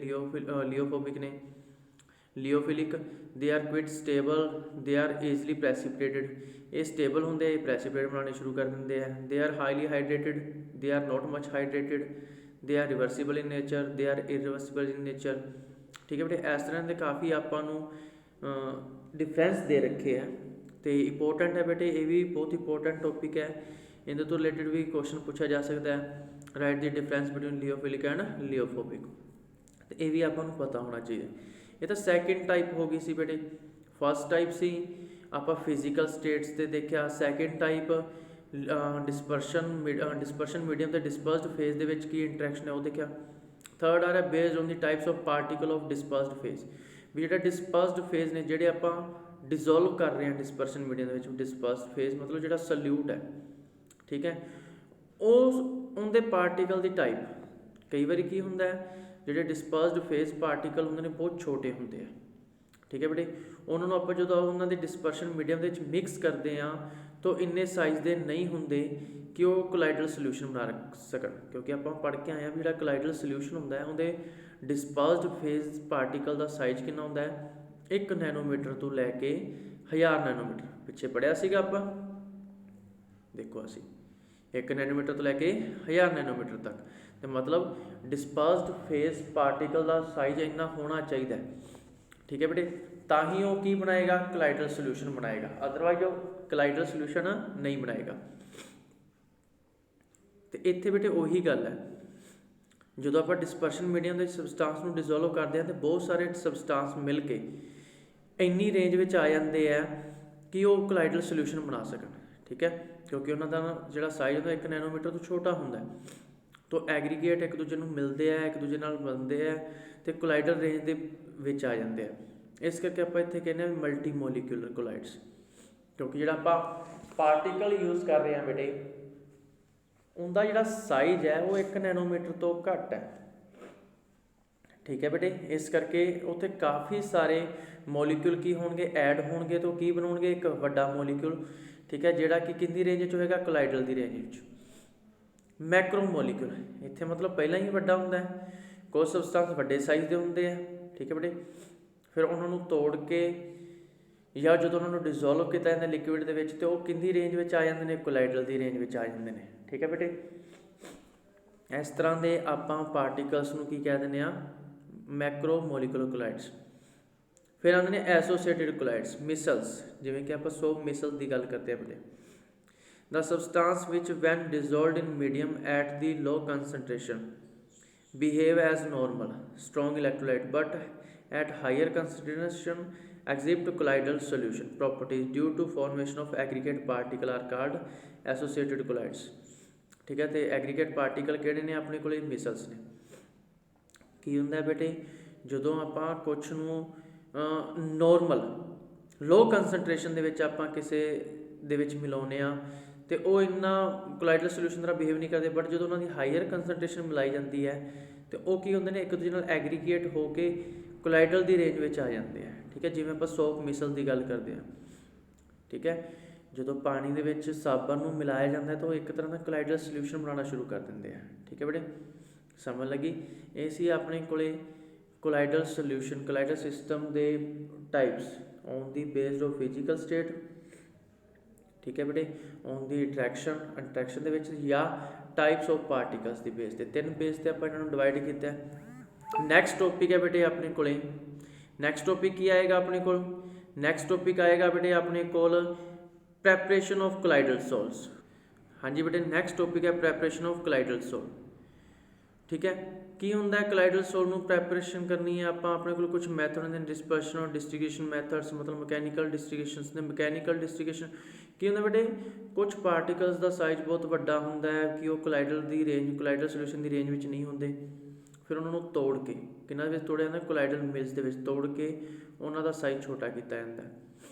ਲਿਓਫੋਬਿਕ ਨੇ। Lyophilic they are quite stable, they are easily precipitated. ਇਹ ਸਟੇਬਲ ਹੁੰਦੇ, ਇਹ ਪ੍ਰੈਸੀਪਿਟੇਟ ਬਣਾਉਣੇ ਸ਼ੁਰੂ ਕਰ ਦਿੰਦੇ ਆ। They are highly hydrated, they are not much hydrated, they are reversible in nature, they are irreversible in nature. ਠੀਕ ਹੈ ਬੇਟੇ। ਇਸ ਤਰ੍ਹਾਂ ਦੇ ਕਾਫੀ ਆਪਾਂ ਨੂੰ ਡਿਫਰੈਂਸ ਦੇ ਰੱਖੇ ਆ ਤੇ ਇੰਪੋਰਟੈਂਟ ਹੈ ਬੇਟੇ, ਇਹ ਵੀ ਬਹੁਤ ਇੰਪੋਰਟੈਂਟ ਟੋਪਿਕ ਹੈ। ਇਹਦੇ ਤੋਂ ਰਿਲੇਟਡ ਵੀ ਕੁਐਸਚਨ ਪੁੱਛਿਆ ਜਾ ਸਕਦਾ ਹੈ, right the difference between ਲਿਓਫਿਲਿਕ and ਲਿਓਫੋਬਿਕ, ਤੇ ਇਹ ਵੀ ਆਪਾਂ ਨੂੰ ਪਤਾ ਹੋਣਾ ਚਾਹੀਦਾ। ਇਹ ਤਾਂ ਸੈਕਿੰਡ ਟਾਈਪ ਹੋ ਗਈ ਸੀ ਬੇਟੇ। ਫਸਟ ਟਾਈਪ ਸੀ ਆਪਾਂ ਫਿਜ਼ੀਕਲ ਸਟੇਟਸ ਤੇ ਦੇਖਿਆ, ਸੈਕਿੰਡ ਟਾਈਪ ਡਿਸਪਰਸ਼ਨ ਮੀਡੀਅਮ ਤੇ ਡਿਸਪਰਸਡ ਫੇਸ ਦੇ ਵਿੱਚ ਕੀ ਇੰਟਰੈਕਸ਼ਨ ਹੈ ਉਹ ਦੇਖਿਆ। ਥਰਡ ਆ ਰਿਹਾ based on the types of particle of dispersed phase, ਵੀ ਜਿਹੜਾ ਡਿਸਪਰਸਡ ਫੇਸ ਨੇ ਜਿਹੜੇ ਆਪਾਂ ਡਿਜ਼ੋਲਵ ਕਰ ਰਹੇ ਹਾਂ ਡਿਸਪਰਸ਼ਨ ਮੀਡੀਅਮ ਦੇ ਵਿੱਚ। ਡਿਸਪਰਸਡ ਫੇਸ ਮਤਲਬ ਜਿਹੜਾ ਸਲਿਊਟ ਹੈ, ਠੀਕ ਹੈ, ਉਹ ਉਹਦੇ ਪਾਰਟੀਕਲ ਦੀ ਟਾਈਪ। ਕਈ ਵਾਰੀ ਕੀ ਹੁੰਦਾ ਹੈ, ਜਿਹੜੇ ਡਿਸਪਰਸਡ ਫੇਸ ਪਾਰਟੀਕਲ ਹੁੰਦੇ ਨੇ ਬਹੁਤ ਛੋਟੇ ਹੁੰਦੇ ਆ। ਠੀਕ ਹੈ ਬੇਟੇ। ਉਹਨਾਂ ਨੂੰ ਆਪਾਂ ਜਦੋਂ ਉਹਨਾਂ ਦੇ ਡਿਸਪਰਸ਼ਨ ਮੀਡੀਅਮ ਦੇ ਵਿੱਚ ਮਿਕਸ ਕਰਦੇ ਹਾਂ ਤਾਂ ਇੰਨੇ ਸਾਈਜ਼ ਦੇ ਨਹੀਂ ਹੁੰਦੇ ਕਿ ਉਹ ਕੋਲਾਈਡਲ ਸੋਲਿਊਸ਼ਨ ਬਣਾ ਸਕਣ, ਕਿਉਂਕਿ ਆਪਾਂ ਪੜ੍ਹ ਕੇ ਆਏ ਹਾਂ ਵੀ ਜਿਹੜਾ ਕੋਲਾਈਡਲ ਸੋਲਿਊਸ਼ਨ ਹੁੰਦਾ ਹੈ ਉਹਦੇ ਡਿਸਪਰਸਡ ਫੇਸ ਪਾਰਟੀਕਲ ਦਾ ਸਾਈਜ਼ ਕਿੰਨਾ ਹੁੰਦਾ ਹੈ, 1 ਨੈਨੋਮੀਟਰ ਤੋਂ ਲੈ ਕੇ 1000 ਨੈਨੋਮੀਟਰ। ਪਿੱਛੇ ਪੜ੍ਹਿਆ ਸੀਗਾ ਆਪਾਂ, ਦੇਖੋ ਅਸੀਂ 1 ਨੈਨੋਮੀਟਰ ਤੋਂ ਲੈ ਕੇ 1000 ਨੈਨੋਮੀਟਰ ਤੱਕ, ਤੇ ਮਤਲਬ ਡਿਸਪਰਸਡ ਫੇਸ ਪਾਰਟੀਕਲ ਦਾ ਸਾਈਜ਼ ਇੰਨਾ ਹੋਣਾ ਚਾਹੀਦਾ। ਠੀਕ ਹੈ ਬੇਟੇ। ਤਾਂ ਹੀ ਉਹ ਕੀ ਬਣਾਏਗਾ, ਕੋਲਾਈਡਲ ਸੋਲਿਊਸ਼ਨ ਬਣਾਏਗਾ, ਅਦਰਵਾਈਜ਼ ਉਹ ਕੋਲਾਈਡਲ ਸੋਲਿਊਸ਼ਨ ਨਹੀਂ ਬਣਾਏਗਾ। ਤੇ ਇੱਥੇ ਬੇਟੇ ਉਹੀ ਗੱਲ ਹੈ, ਜਦੋਂ ਆਪਾਂ ਡਿਸਪਰਸ਼ਨ ਮੀਡੀਅਮ ਦੇ ਸਬਸਟਾਂਸ ਨੂੰ ਡਿਜ਼ੋਲਵ ਕਰਦੇ ਹਾਂ ਤੇ ਬਹੁਤ ਸਾਰੇ ਸਬਸਟਾਂਸ ਮਿਲ ਕੇ ਇੰਨੀ ਰੇਂਜ ਵਿੱਚ ਆ ਜਾਂਦੇ ਆ ਕਿ ਉਹ ਕੋਲਾਈਡਲ ਸੋਲਿਊਸ਼ਨ ਬਣਾ ਸਕਣ। ਠੀਕ ਹੈ। ਕਿਉਂਕਿ ਉਹਨਾਂ ਦਾ ਜਿਹੜਾ ਸਾਈਜ਼ ਹੁੰਦਾ 1 ਨੈਨੋਮੀਟਰ ਤੋਂ ਛੋਟਾ ਹੁੰਦਾ, ਤਾਂ ਐਗਰੀਗੇਟ ਇੱਕ ਦੂਜੇ ਨੂੰ ਮਿਲਦੇ ਆ, ਇੱਕ ਦੂਜੇ ਨਾਲ ਬਣਦੇ ਆ ਤੇ ਕੋਲਾਈਡਲ ਰੇਂਜ ਦੇ ਵਿੱਚ ਆ ਜਾਂਦੇ ਆ। ਇਸ ਕਰਕੇ ਆਪਾਂ ਇੱਥੇ ਕਹਿੰਦੇ ਹਾਂ ਮਲਟੀ ਮੋਲੀਕਿਊਲਰ ਕੋਲਾਈਡਸ, ਕਿਉਂਕਿ ਜਿਹੜਾ ਆਪਾਂ ਪਾਰਟੀਕਲ ਯੂਜ਼ ਕਰ ਰਹੇ ਹਾਂ ਬੇਟੇ ਉਹਦਾ ਜਿਹੜਾ ਸਾਈਜ਼ ਹੈ ਉਹ 1 ਨੈਨੋਮੀਟਰ ਤੋਂ ਘੱਟ ਹੈ। ਠੀਕ ਹੈ ਬੇਟੇ, ਇਸ ਕਰਕੇ ਉੱਥੇ ਕਾਫੀ ਸਾਰੇ ਮੋਲੀਕਿਊਲ ਕੀ ਹੋਣਗੇ, ਐਡ ਹੋਣਗੇ, ਤਾਂ ਕੀ ਬਣਾਉਣਗੇ, ਇੱਕ ਵੱਡਾ ਮੋਲੀਕਿਊਲ। ਠੀਕ ਹੈ, ਜਿਹੜਾ ਕਿ ਕਿੰਨੀ ਰੇਂਜ 'ਚ ਹੋਏਗਾ, ਕੋਲਾਈਡਲ ਦੀ ਰੇਂਜ ਵਿੱਚ। ਮੈਕਰੋ ਮੋਲੀਕਿਊਲ ਇੱਥੇ ਮਤਲਬ ਪਹਿਲਾਂ ਹੀ ਵੱਡਾ ਹੁੰਦਾ ਹੈ, ਕੁਝ ਸਬਸਟੈਂਸ ਵੱਡੇ ਸਾਈਜ਼ ਦੇ ਹੁੰਦੇ ਆ। ਠੀਕ ਹੈ ਬੇਟੇ, ਫਿਰ ਉਹਨਾਂ ਨੂੰ ਤੋੜ ਕੇ ਜਾਂ ਜਦੋਂ ਉਹਨਾਂ ਨੂੰ ਡਿਜ਼ੋਲਵ ਕੀਤਾ ਜਾਂਦਾ ਲਿਕੁਇਡ ਦੇ ਵਿੱਚ, ਤੇ ਉਹ ਕਿੰਨੀ ਰੇਂਜ ਵਿੱਚ ਆ ਜਾਂਦੇ ਨੇ, ਕੋਲਾਈਡਲ ਦੀ ਰੇਂਜ ਵਿੱਚ ਆ ਜਾਂਦੇ ਨੇ। ਠੀਕ ਹੈ ਬੇਟੇ, ਇਸ ਤਰ੍ਹਾਂ ਦੇ ਆਪਾਂ ਪਾਰਟੀਕਲਸ ਨੂੰ ਕੀ ਕਹਿ ਦਿੰਦੇ ਆ, ਮੈਕਰੋ ਮੋਲੀਕੂਲਰ ਕੋਲਾਈਡਸ। ਫਿਰ ਆਉਂਦੇ ਨੇ ਐਸੋਸੀਏਟਿਡ ਕੋਲਾਈਡਸ, ਮਿਸਲਸ, ਜਿਵੇਂ ਕਿ ਆਪਾਂ ਸੋਪ ਮਿਸਲ ਦੀ ਗੱਲ ਕਰਦੇ ਹਾਂ ਬੇਟੇ। The substance which when dissolved in medium at the low concentration behave as normal strong electrolyte, but at higher concentration exhibit colloidal solution properties due to formation of aggregate particle are called associated colloids। ठीक है, तो एग्रीगेट पार्टिकल किहड़े ने अपने कोल, मिसल्स ने। की हुंदा बेटे, ਜਦੋਂ ਆਪਾਂ ਕੁਛ ਨੂੰ ਨੋਰਮਲ ਲੋ ਕੰਸਨਟ੍ਰੇਸ਼ਨ ਦੇ ਵਿੱਚ ਆਪਾਂ ਕਿਸੇ ਦੇ ਵਿੱਚ ਮਿਲਾਉਂਦੇ ਆ, ਤੇ ਉਹ ਇੰਨਾ ਕੋਲਾਈਡਲ ਸੋਲਿਊਸ਼ਨ ਤਰ੍ਹਾਂ ਬਿਹੇਵ ਨਹੀਂ ਕਰਦੇ, ਬਟ ਜਦੋਂ ਉਹਨਾਂ ਦੀ ਹਾਈਅਰ ਕੰਸਨਟ੍ਰੇਸ਼ਨ ਮਿਲਾਈ ਜਾਂਦੀ ਹੈ ਤੇ ਉਹ ਕੀ ਹੁੰਦੇ ਨੇ, ਇੱਕ ਦੂਜੇ ਨਾਲ ਐਗਰੀਗੇਟ ਹੋ ਕੇ ਕੋਲਾਈਡਲ ਦੀ ਰੇਂਜ ਵਿੱਚ ਆ ਜਾਂਦੇ ਆ। ਠੀਕ ਹੈ, ਜਿਵੇਂ ਆਪਾਂ ਸੋਪ ਮਿਸਲ ਦੀ ਗੱਲ ਕਰਦੇ ਹਾਂ। ਠੀਕ ਹੈ, ਜਦੋਂ ਪਾਣੀ ਦੇ ਵਿੱਚ ਸਾਬਣ ਨੂੰ ਮਿਲਾਇਆ ਜਾਂਦਾ ਤਾਂ ਉਹ ਇੱਕ ਤਰ੍ਹਾਂ ਦਾ ਕੋਲਾਈਡਲ ਸੋਲਿਊਸ਼ਨ ਬਣਾਉਣਾ ਸ਼ੁਰੂ ਕਰ ਦਿੰਦੇ ਆ। ਠੀਕ ਹੈ ਬੇਟੇ, ਸਮਝ ਲੱਗੀ। ਇਹ ਸੀ ਆਪਣੇ ਕੋਲੇ ਕੋਲਾਈਡਲ ਸੋਲਿਊਸ਼ਨ, ਕੋਲਾਈਡਲ ਸਿਸਟਮ ਦੇ types on the based of physical state. ਠੀਕ ਹੈ ਬੇਟੇ, ਔਨ ਦੀ ਅਟਰੈਕਸ਼ਨ ਦੇ ਵਿੱਚ, ਜਾਂ types of particles the base 'ਤੇ। 3 ਬੇਸ 'ਤੇ ਆਪਾਂ ਇਹਨਾਂ ਨੂੰ ਡਿਵਾਈਡ ਕੀਤਾ। ਨੈਕਸਟ ਟੋਪਿਕ ਹੈ ਬੇਟੇ ਆਪਣੇ ਕੋਲੇ, ਨੈਕਸਟ ਟੋਪਿਕ ਕੀ ਆਏਗਾ ਆਪਣੇ ਕੋਲ, ਨੈਕਸਟ ਟੋਪਿਕ ਆਏਗਾ ਬੇਟੇ ਆਪਣੇ ਕੋਲ ਪ੍ਰੈਪਰੇਸ਼ਨ ਆਫ ਕੋਲਾਈਡਲ ਸੋਲਸ। ਹਾਂਜੀ ਬੇਟੇ, ਨੈਕਸਟ ਟੋਪਿਕ ਹੈ ਪ੍ਰੈਪਰੇਸ਼ਨ ਆਫ ਕੋਲਾਈਡਲ ਸੋਲ। ਠੀਕ ਹੈ, ਕੀ ਹੁੰਦਾ ਹੈ ਕੋਲਾਈਡਲ ਸੋਲ ਨੂੰ ਪ੍ਰੈਪਰੇਸ਼ਨ ਕਰਨੀ ਹੈ ਆਪਾਂ, ਆਪਣੇ ਕੋਲ ਕੁਝ ਮੈਥਡ ਹੁੰਦੇ ਨੇ, ਡਿਸਪਰਸ਼ਨ ਔਰ ਡਿਸਟ੍ਰੀਬਿਊਸ਼ਨ ਮੈਥਡਸ, ਮਤਲਬ ਮਕੈਨੀਕਲ ਡਿਸਟ੍ਰੀਬਿਊਸ਼ਨਸ ਨੇ। ਮਕੈਨੀਕਲ ਡਿਸਟ੍ਰੀਬਿਊਸ਼ਨ ਕੀ ਹੁੰਦਾ ਬੇਟੇ, ਕੁਝ ਪਾਰਟੀਕਲਸ ਦਾ ਸਾਈਜ਼ ਬਹੁਤ ਵੱਡਾ ਹੁੰਦਾ ਹੈ ਕਿ ਉਹ ਕੋਲਾਈਡਲ ਦੀ ਰੇਂਜ, ਕੋਲਾਈਡਲ ਸੋਲਿਊਸ਼ਨ ਦੀ ਰੇਂਜ ਵਿੱਚ ਨਹੀਂ ਹੁੰਦੇ, ਫਿਰ ਉਹਨਾਂ ਨੂੰ ਤੋੜ ਕੇ, ਕਿਹਨਾਂ ਵਿੱਚ ਤੋੜਿਆ ਜਾਂਦਾ, ਕੋਲਾਈਡਲ ਮਿਲਸ ਦੇ ਵਿੱਚ ਤੋੜ ਕੇ ਉਹਨਾਂ ਦਾ ਸਾਈਜ਼ ਛੋਟਾ ਕੀਤਾ ਜਾਂਦਾ।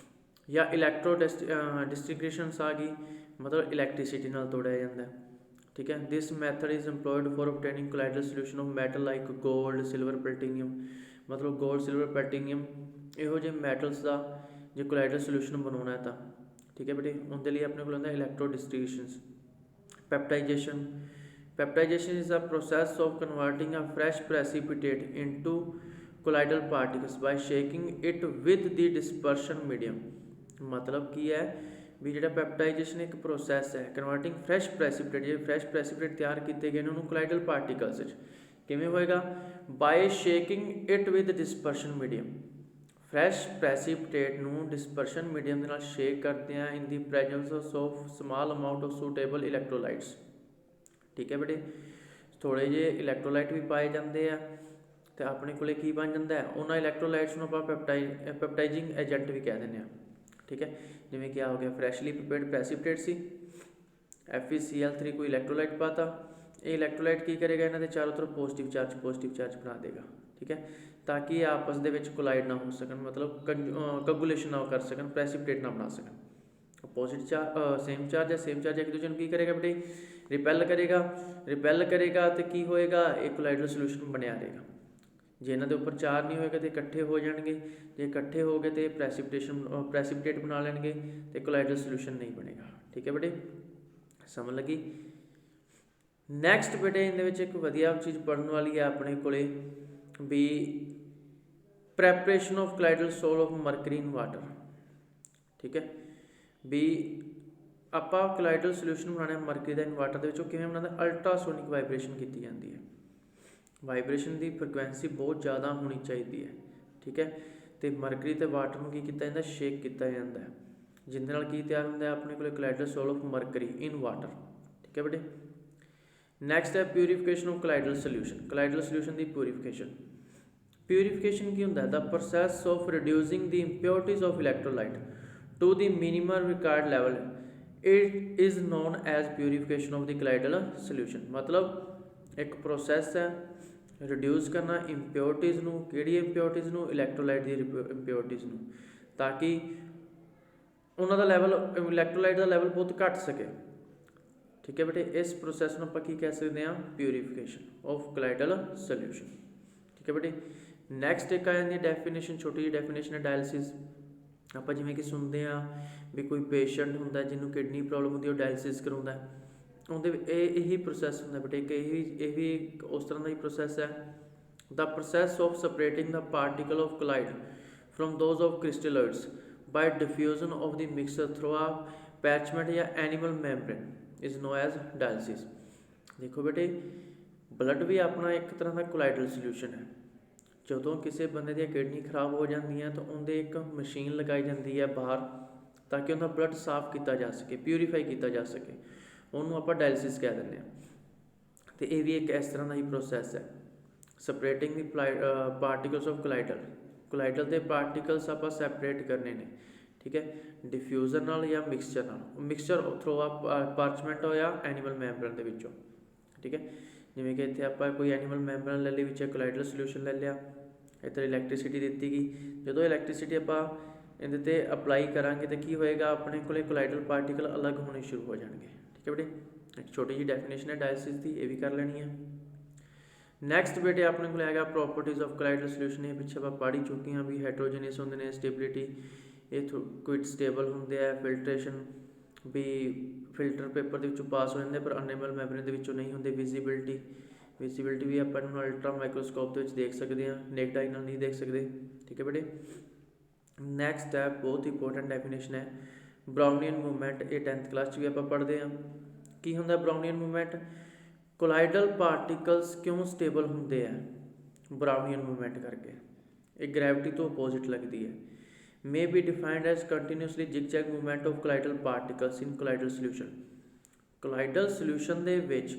ਜਾਂ ਇਲੈਕਟ੍ਰੋ ਡਿਸਟ੍ਰੀਬਿਊਸ਼ਨਸ ਆ ਗਈ, ਮਤਲਬ ਇਲੈਕਟ੍ਰੀਸਿਟੀ ਨਾਲ ਤੋੜਿਆ ਜਾਂਦਾ। ਠੀਕ ਹੈ, this method is employed for obtaining colloidal solution of metal like gold, silver, platinum। ਮਤਲਬ ਗੋਲਡ, ਸਿਲਵਰ, ਪਲੈਟੀਨੀਅਮ ਇਹੋ ਜਿਹੇ ਮੈਟਲਸ ਦਾ ਜੇ ਕੋਲਾਈਡਲ ਸੋਲਿਊਸ਼ਨ ਬਣਾਉਣਾ ਹੈ ਤਾਂ। ਠੀਕ ਹੈ ਬੇਟੇ, ਉਹਦੇ ਲਈ ਆਪਣੇ ਕੋਲ ਹੁੰਦਾ electro distributions. Peptization, peptization is a process of converting a fresh precipitate into colloidal particles by shaking it with the dispersion medium। ਮਤਲਬ ਕੀ ਹੈ ਵੀ ਜਿਹੜਾ ਪੈਪਟਾਈਜੇਸ਼ਨ ਇੱਕ ਪ੍ਰੋਸੈਸ ਹੈ, ਕਨਵਰਟਿੰਗ ਫਰੈਸ਼ ਪ੍ਰੈਸੀਪੀਟੇਟ, ਜਿਹੜੇ ਫਰੈਸ਼ ਪ੍ਰੈਸੀਪੀਟੇਟ ਤਿਆਰ ਕੀਤੇ ਗਏ ਨੇ ਉਹਨੂੰ ਕੋਲਾਈਡਲ ਪਾਰਟੀਕਲਸ ਵਿੱਚ ਕਿਵੇਂ ਹੋਏਗਾ, by shaking it with dispersion medium. Fresh precipitate ਨੂੰ ਡਿਸਪਰਸ਼ਨ ਮੀਡੀਅਮ ਦੇ ਨਾਲ ਸ਼ੇਕ ਕਰਦੇ ਆ in the presence of small amount of suitable electrolytes. ਠੀਕ ਹੈ ਬੇਟੇ, ਥੋੜ੍ਹੇ ਜਿਹੇ ਇਲੈਕਟ੍ਰੋਲਾਈਟ ਵੀ ਪਾਏ ਜਾਂਦੇ ਆ ਤੇ ਆਪਣੇ ਕੋਲੇ ਕੀ ਬਣ ਜਾਂਦਾ, ਉਹਨਾਂ ਇਲੈਕਟ੍ਰੋਲਾਈਟਸ ਨੂੰ ਆਪਾਂ ਪੈਪਟਾਈਜ਼ਿੰਗ ਏਜੰਟ ਵੀ ਕਹਿ ਦਿੰਦੇ ਆ। ਠੀਕ ਹੈ, ਜਿਵੇਂ ਕਿ ਆ ਹੋ ਗਿਆ ਫਰੈਸ਼ਲੀ ਪ੍ਰੀਪੇਅਰਡ ਪ੍ਰੈਸੀਪੀਟੇਟ ਸੀ, FeCl3 ਕੋਈ ਇਲੈਕਟ੍ਰੋਲਾਈਟ ਪਾਤਾ, ਇਹ ਇਲੈਕਟ੍ਰੋਲਾਈਟ ਕੀ ਕਰੇਗਾ, ਇਹਨਾਂ ਦੇ ਚਾਰੋਂ ਤਰਫ ਪੋਜ਼ਿਟਿਵ ਚਾਰਜ ਬਣਾ ਦੇਗਾ। ਠੀਕ ਹੈ, ਤਾਂ ਕਿ ਆਪਸ ਦੇ ਵਿੱਚ ਕੋਲਾਈਡ ਨਾ ਹੋ ਸਕਣ, ਮਤਲਬ ਕੰਗੂਲੇਸ਼ਨ ਨਾ ਕਰ ਸਕਣ, ਪ੍ਰੈਸੀਪੀਟੇਟ ਨਾ ਬਣਾ ਸਕਣ। ਅਪੋਜ਼ਿਟ ਸੇਮ ਚਾਰਜ ਹੈ, ਸੇਮ ਚਾਰਜ ਇੱਕ ਦੂਜੇ ਨੂੰ ਕੀ ਕਰੇਗਾ ਬੇਟੇ, ਰਿਪੈਲ ਕਰੇਗਾ ਤੇ ਕੀ ਹੋਏਗਾ, ਇਹ ਕੋਲਾਈਡਲ ਸੋਲਿਊਸ਼ਨ ਬਣਿਆ ਰਹੇਗਾ। ਜੇ ਇਹਨਾਂ ਦੇ ਉੱਪਰ ਚਾਰ ਨਹੀਂ ਹੋਏਗਾ ਤੇ ਇਕੱਠੇ ਹੋ ਜਾਣਗੇ, ਜੇ ਇਕੱਠੇ ਹੋ ਗਏ ਤੇ ਪ੍ਰੈਸੀਪੀਟੇਟ ਬਣਾ ਲੈਣਗੇ ਤੇ ਕੋਲਾਈਡਲ ਸੋਲਿਊਸ਼ਨ ਨਹੀਂ ਬਣੇਗਾ। ਠੀਕ ਹੈ ਬੇਟੇ, ਸਮਝ ਲੱਗੀ। ਨੈਕਸਟ ਬੇਟੇ ਇਹਦੇ ਵਿੱਚ ਇੱਕ ਵਧੀਆ ਚੀਜ਼ ਪੜ੍ਹਨ ਵਾਲੀ ਹੈ ਆਪਣੇ ਕੋਲੇ ਵੀ preparation of colloidal sol of mercury in water. ਠੀਕ ਹੈ, ਵੀ ਆਪਾਂ ਕੋਲਾਈਡਲ ਸੋਲਿਊਸ਼ਨ ਬਣਾਉਣਾ ਮਰਕਰੀ ਦਾ ਇਨ ਵਾਟਰ ਦੇ ਵਿੱਚ, ਉਹ ਕਿਵੇਂ ਬਣਾਉਂਦਾ, ਅਲਟਰਾਸੋਨਿਕ ਵਾਈਬ੍ਰੇਸ਼ਨ ਕੀਤੀ ਜਾਂਦੀ ਹੈ। ਵਾਈਬ੍ਰੇਸ਼ਨ ਦੀ ਫ੍ਰੀਕੁਐਂਸੀ ਬਹੁਤ ਜ਼ਿਆਦਾ ਹੋਣੀ ਚਾਹੀਦੀ ਹੈ। ਠੀਕ ਹੈ, ਤੇ ਮਰਕਰੀ ਤੇ ਵਾਟਰ ਨੂੰ ਕੀ ਕੀਤਾ ਜਾਂਦਾ, ਸ਼ੇਕ ਕੀਤਾ ਜਾਂਦਾ ਹੈ, ਜਿਹਦੇ ਨਾਲ ਕੀ ਤਿਆਰ ਹੁੰਦਾ ਆਪਣੇ ਕੋਲ colloidal sol of mercury in water. ਠੀਕ ਹੈ ਬੇਟੇ, ਨੈਕਸਟ ਹੈ purification of colloidal solution. Colloidal solution ਦੀ ਪਿਊਰੀਫਿਕੇਸ਼ਨ ਕੀ ਹੁੰਦਾ, the process of reducing the impurities of electrolyte to the minimum required level, it is known as purification of the colloidal solution. ਮਤਲਬ ਇੱਕ ਪ੍ਰੋਸੈਸ ਹੈ ਰਿਡਿਊਸ ਕਰਨਾ ਇੰਪਿਓਰਟੀਜ਼ ਨੂੰ, ਕਿਹੜੀ ਇੰਪਿਓਰਟੀਜ਼ ਨੂੰ, ਇਲੈਕਟ੍ਰੋਲਾਈਟ ਦੀ ਇੰਪਿਓਰਟੀਜ਼ ਨੂੰ, ਤਾਂ ਕਿ ਉਹਨਾਂ ਦਾ ਲੈਵਲ, ਇਲੈਕਟ੍ਰੋਲਾਈਟ ਦਾ ਲੈਵਲ ਬਹੁਤ ਘੱਟ ਸਕੇ। ठीक है बेटे, इस प्रोसैस ਨੂੰ ਆਪਾਂ ਕੀ ਕਹਿ ਸਕਦੇ ਹਾਂ, ਪਿਊਰੀਫਿਕੇਸ਼ਨ ਆਫ ਕੋਲਾਈਡਲ ਸੋਲਿਊਸ਼ਨ। ਠੀਕ ਹੈ बेटे, ਨੈਕਸਟ ਇੱਕ ਆ ਜਾਂਦੀ ਹੈ ਡੈਫੀਨੇਸ਼ਨ, ਛੋਟੀ ਜਿਹੀ ਡੈਫੀਨੇਸ਼ਨ ਹੈ ਡਾਇਲਿਸਿਸ। ਆਪਾਂ ਜਿਵੇਂ ਕਿ ਸੁਣਦੇ ਹਾਂ ਵੀ ਕੋਈ ਪੇਸ਼ੈਂਟ ਹੁੰਦਾ ਜਿਹਨੂੰ ਕਿਡਨੀ ਪ੍ਰੋਬਲਮ ਹੁੰਦੀ, ਉਹ ਡਾਇਲਿਸਿਸ ਕਰਾਉਂਦਾ, ਉਹਦੇ ਇਹੀ ਪ੍ਰੋਸੈਸ ਹੁੰਦਾ ਬੇਟੇ, ਇੱਕ ਇਹ ਵੀ ਉਸ ਤਰ੍ਹਾਂ ਦਾ ਹੀ ਪ੍ਰੋਸੈਸ ਹੈ। The process of separating the particle of colloid from those of crystalloids by diffusion of the mixture through a parchment या animal membrane is known as dialysis। देखो बेटे, ब्लड भी अपना एक तरह का कोलाइडल सोल्यूशन है। ਜਦੋਂ ਕਿਸੇ ਬੰਦੇ ਦੀਆਂ ਕਿਡਨੀ ਖਰਾਬ ਹੋ ਜਾਂਦੀਆਂ ਤਾਂ ਉਹਦੇ ਇੱਕ ਮਸ਼ੀਨ ਲਗਾਈ ਜਾਂਦੀ ਹੈ ਬਾਹਰ, ਤਾਂ ਕਿ ਉਹਦਾ ਬਲੱਡ ਸਾਫ਼ ਕੀਤਾ ਜਾ ਸਕੇ, ਪਿਊਰੀਫਾਈ ਕੀਤਾ ਜਾ ਸਕੇ, ਉਹਨੂੰ ਆਪਾਂ ਡਾਇਲਿਸਿਸ ਕਹਿ ਦਿੰਦੇ ਹਾਂ। ਅਤੇ ਇਹ ਵੀ ਇੱਕ ਇਸ ਤਰ੍ਹਾਂ ਦਾ ਹੀ ਪ੍ਰੋਸੈਸ ਹੈ, ਸਪਰੇਟਿੰਗ ਦੀ ਪਾਰਟੀਕਲਸ ਆਫ ਕੋਲਾਈਡਲ ਦੇ ਪਾਰਟੀਕਲਸ ਆਪਾਂ ਸੈਪਰੇਟ ਕਰਨੇ ਨੇ। ਠੀਕ ਹੈ, ਡਿਫਿਊਜ਼ਰ ਨਾਲ ਜਾਂ ਮਿਕਸਚਰ ਨਾਲ, ਮਿਕਸਚਰ ਥਰੂ ਆ ਪਾਰਚਮੈਂਟ ਹੋਇਆ ਐਨੀਮਲ ਮੈਂਬਰਨ ਦੇ ਵਿੱਚੋਂ। ਠੀਕ ਹੈ, ਜਿਵੇਂ ਕਿ ਇੱਥੇ ਆਪਾਂ ਕੋਈ ਐਨੀਮਲ ਮੈਂਬਰਨ ਲੈ ਲਈ, ਵਿੱਚ ਕੋਲਾਈਡਲ ਸੋਲਿਊਸ਼ਨ ਲੈ ਲਿਆ, ਇੱਧਰ ਇਲੈਕਟ੍ਰੀਸਿਟੀ ਦਿੱਤੀ ਗਈ। ਜਦੋਂ ਇਲੈਕਟ੍ਰੀਸਿਟੀ ਆਪਾਂ ਇਹਦੇ 'ਤੇ ਅਪਲਾਈ ਕਰਾਂਗੇ ਤਾਂ ਕੀ ਹੋਏਗਾ, ਆਪਣੇ ਕੋਲ ਕੋਲਾਈਡਲ ਪਾਰਟੀਕਲ ਅਲੱਗ ਹੋਣੇ ਸ਼ੁਰੂ ਹੋ ਜਾਣਗੇ। ਠੀਕ ਹੈ ਬੇਟੇ, ਇੱਕ ਛੋਟੀ ਜਿਹੀ ਡੈਫੀਨੇਸ਼ਨ ਹੈ ਡਾਇਲਿਸਿਸ ਦੀ, ਇਹ ਵੀ ਕਰ ਲੈਣੀ ਹੈ। ਨੈਕਸਟ ਬੇਟੇ ਆਪਣੇ ਕੋਲ ਹੈਗਾ ਪ੍ਰੋਪਰਟੀਜ਼ ਆਫ ਕੋਲਾਈਡਲ ਸੋਲਿਊਸ਼ਨ। ਇਹ ਪਿੱਛੇ ਆਪਾਂ ਪੜ੍ਹ ਹੀ ਚੁੱਕੇ ਹਾਂ ਵੀ ਹੈਟਰੋਜੀਨੀਅਸ ਹੁੰਦੇ ਨੇ, ਸਟੇਬਿਲਿਟੀ, ਇਹ ਕੁਇਟ ਸਟੇਬਲ ਹੁੰਦੇ ਆ, ਫਿਲਟਰੇਸ਼ਨ ਵੀ ਫਿਲਟਰ ਪੇਪਰ ਦੇ ਵਿੱਚੋਂ ਪਾਸ ਹੋ ਜਾਂਦੇ ਪਰ ਐਨੀਮਲ ਮੈਂਬਰਨ ਦੇ ਵਿੱਚੋਂ ਨਹੀਂ ਹੁੰਦੇ। ਵਿਜ਼ੀਬਿਲਿਟੀ ਵੀ ਆਪਾਂ ਇਹਨੂੰ ਅਲਟਰਾ ਮਾਈਕਰੋਸਕੋਪ ਦੇ ਵਿੱਚ ਦੇਖ ਸਕਦੇ ਹਾਂ, ਨੇਕਡ ਆਈ ਨਾਲ ਨਹੀਂ ਦੇਖ ਸਕਦੇ। ਠੀਕ ਹੈ ਬੇਟੇ, ਨੈਕਸਟ ਹੈ ਬਹੁਤ ਇੰਪੋਰਟੈਂਟ ਡੈਫੀਨੇਸ਼ਨ ਹੈ ਬਰਾਊਨੀਅਨ ਮੂਵਮੈਂਟ। ਇਹ 10th ਕਲਾਸ 'ਚ ਵੀ ਆਪਾਂ ਪੜ੍ਹਦੇ ਹਾਂ। ਕੀ ਹੁੰਦਾ ਬਰਾਊਨੀਅਨ ਮੂਵਮੈਂਟ? ਕੋਲਾਈਡਲ ਪਾਰਟੀਕਲਸ ਕਿਉਂ ਸਟੇਬਲ ਹੁੰਦੇ ਆ ਬਰਾਊਨੀਅਨ ਮੂਵਮੈਂਟ ਕਰਕੇ? ਇਹ ਗ੍ਰੈਵਿਟੀ ਤੋਂ ਅਪੋਜ਼ਿਟ ਲੱਗਦੀ ਹੈ। may be defined as continuously zigzag movement of colloidal particles in colloidal solution। colloidal solution ਦੇ ਵਿੱਚ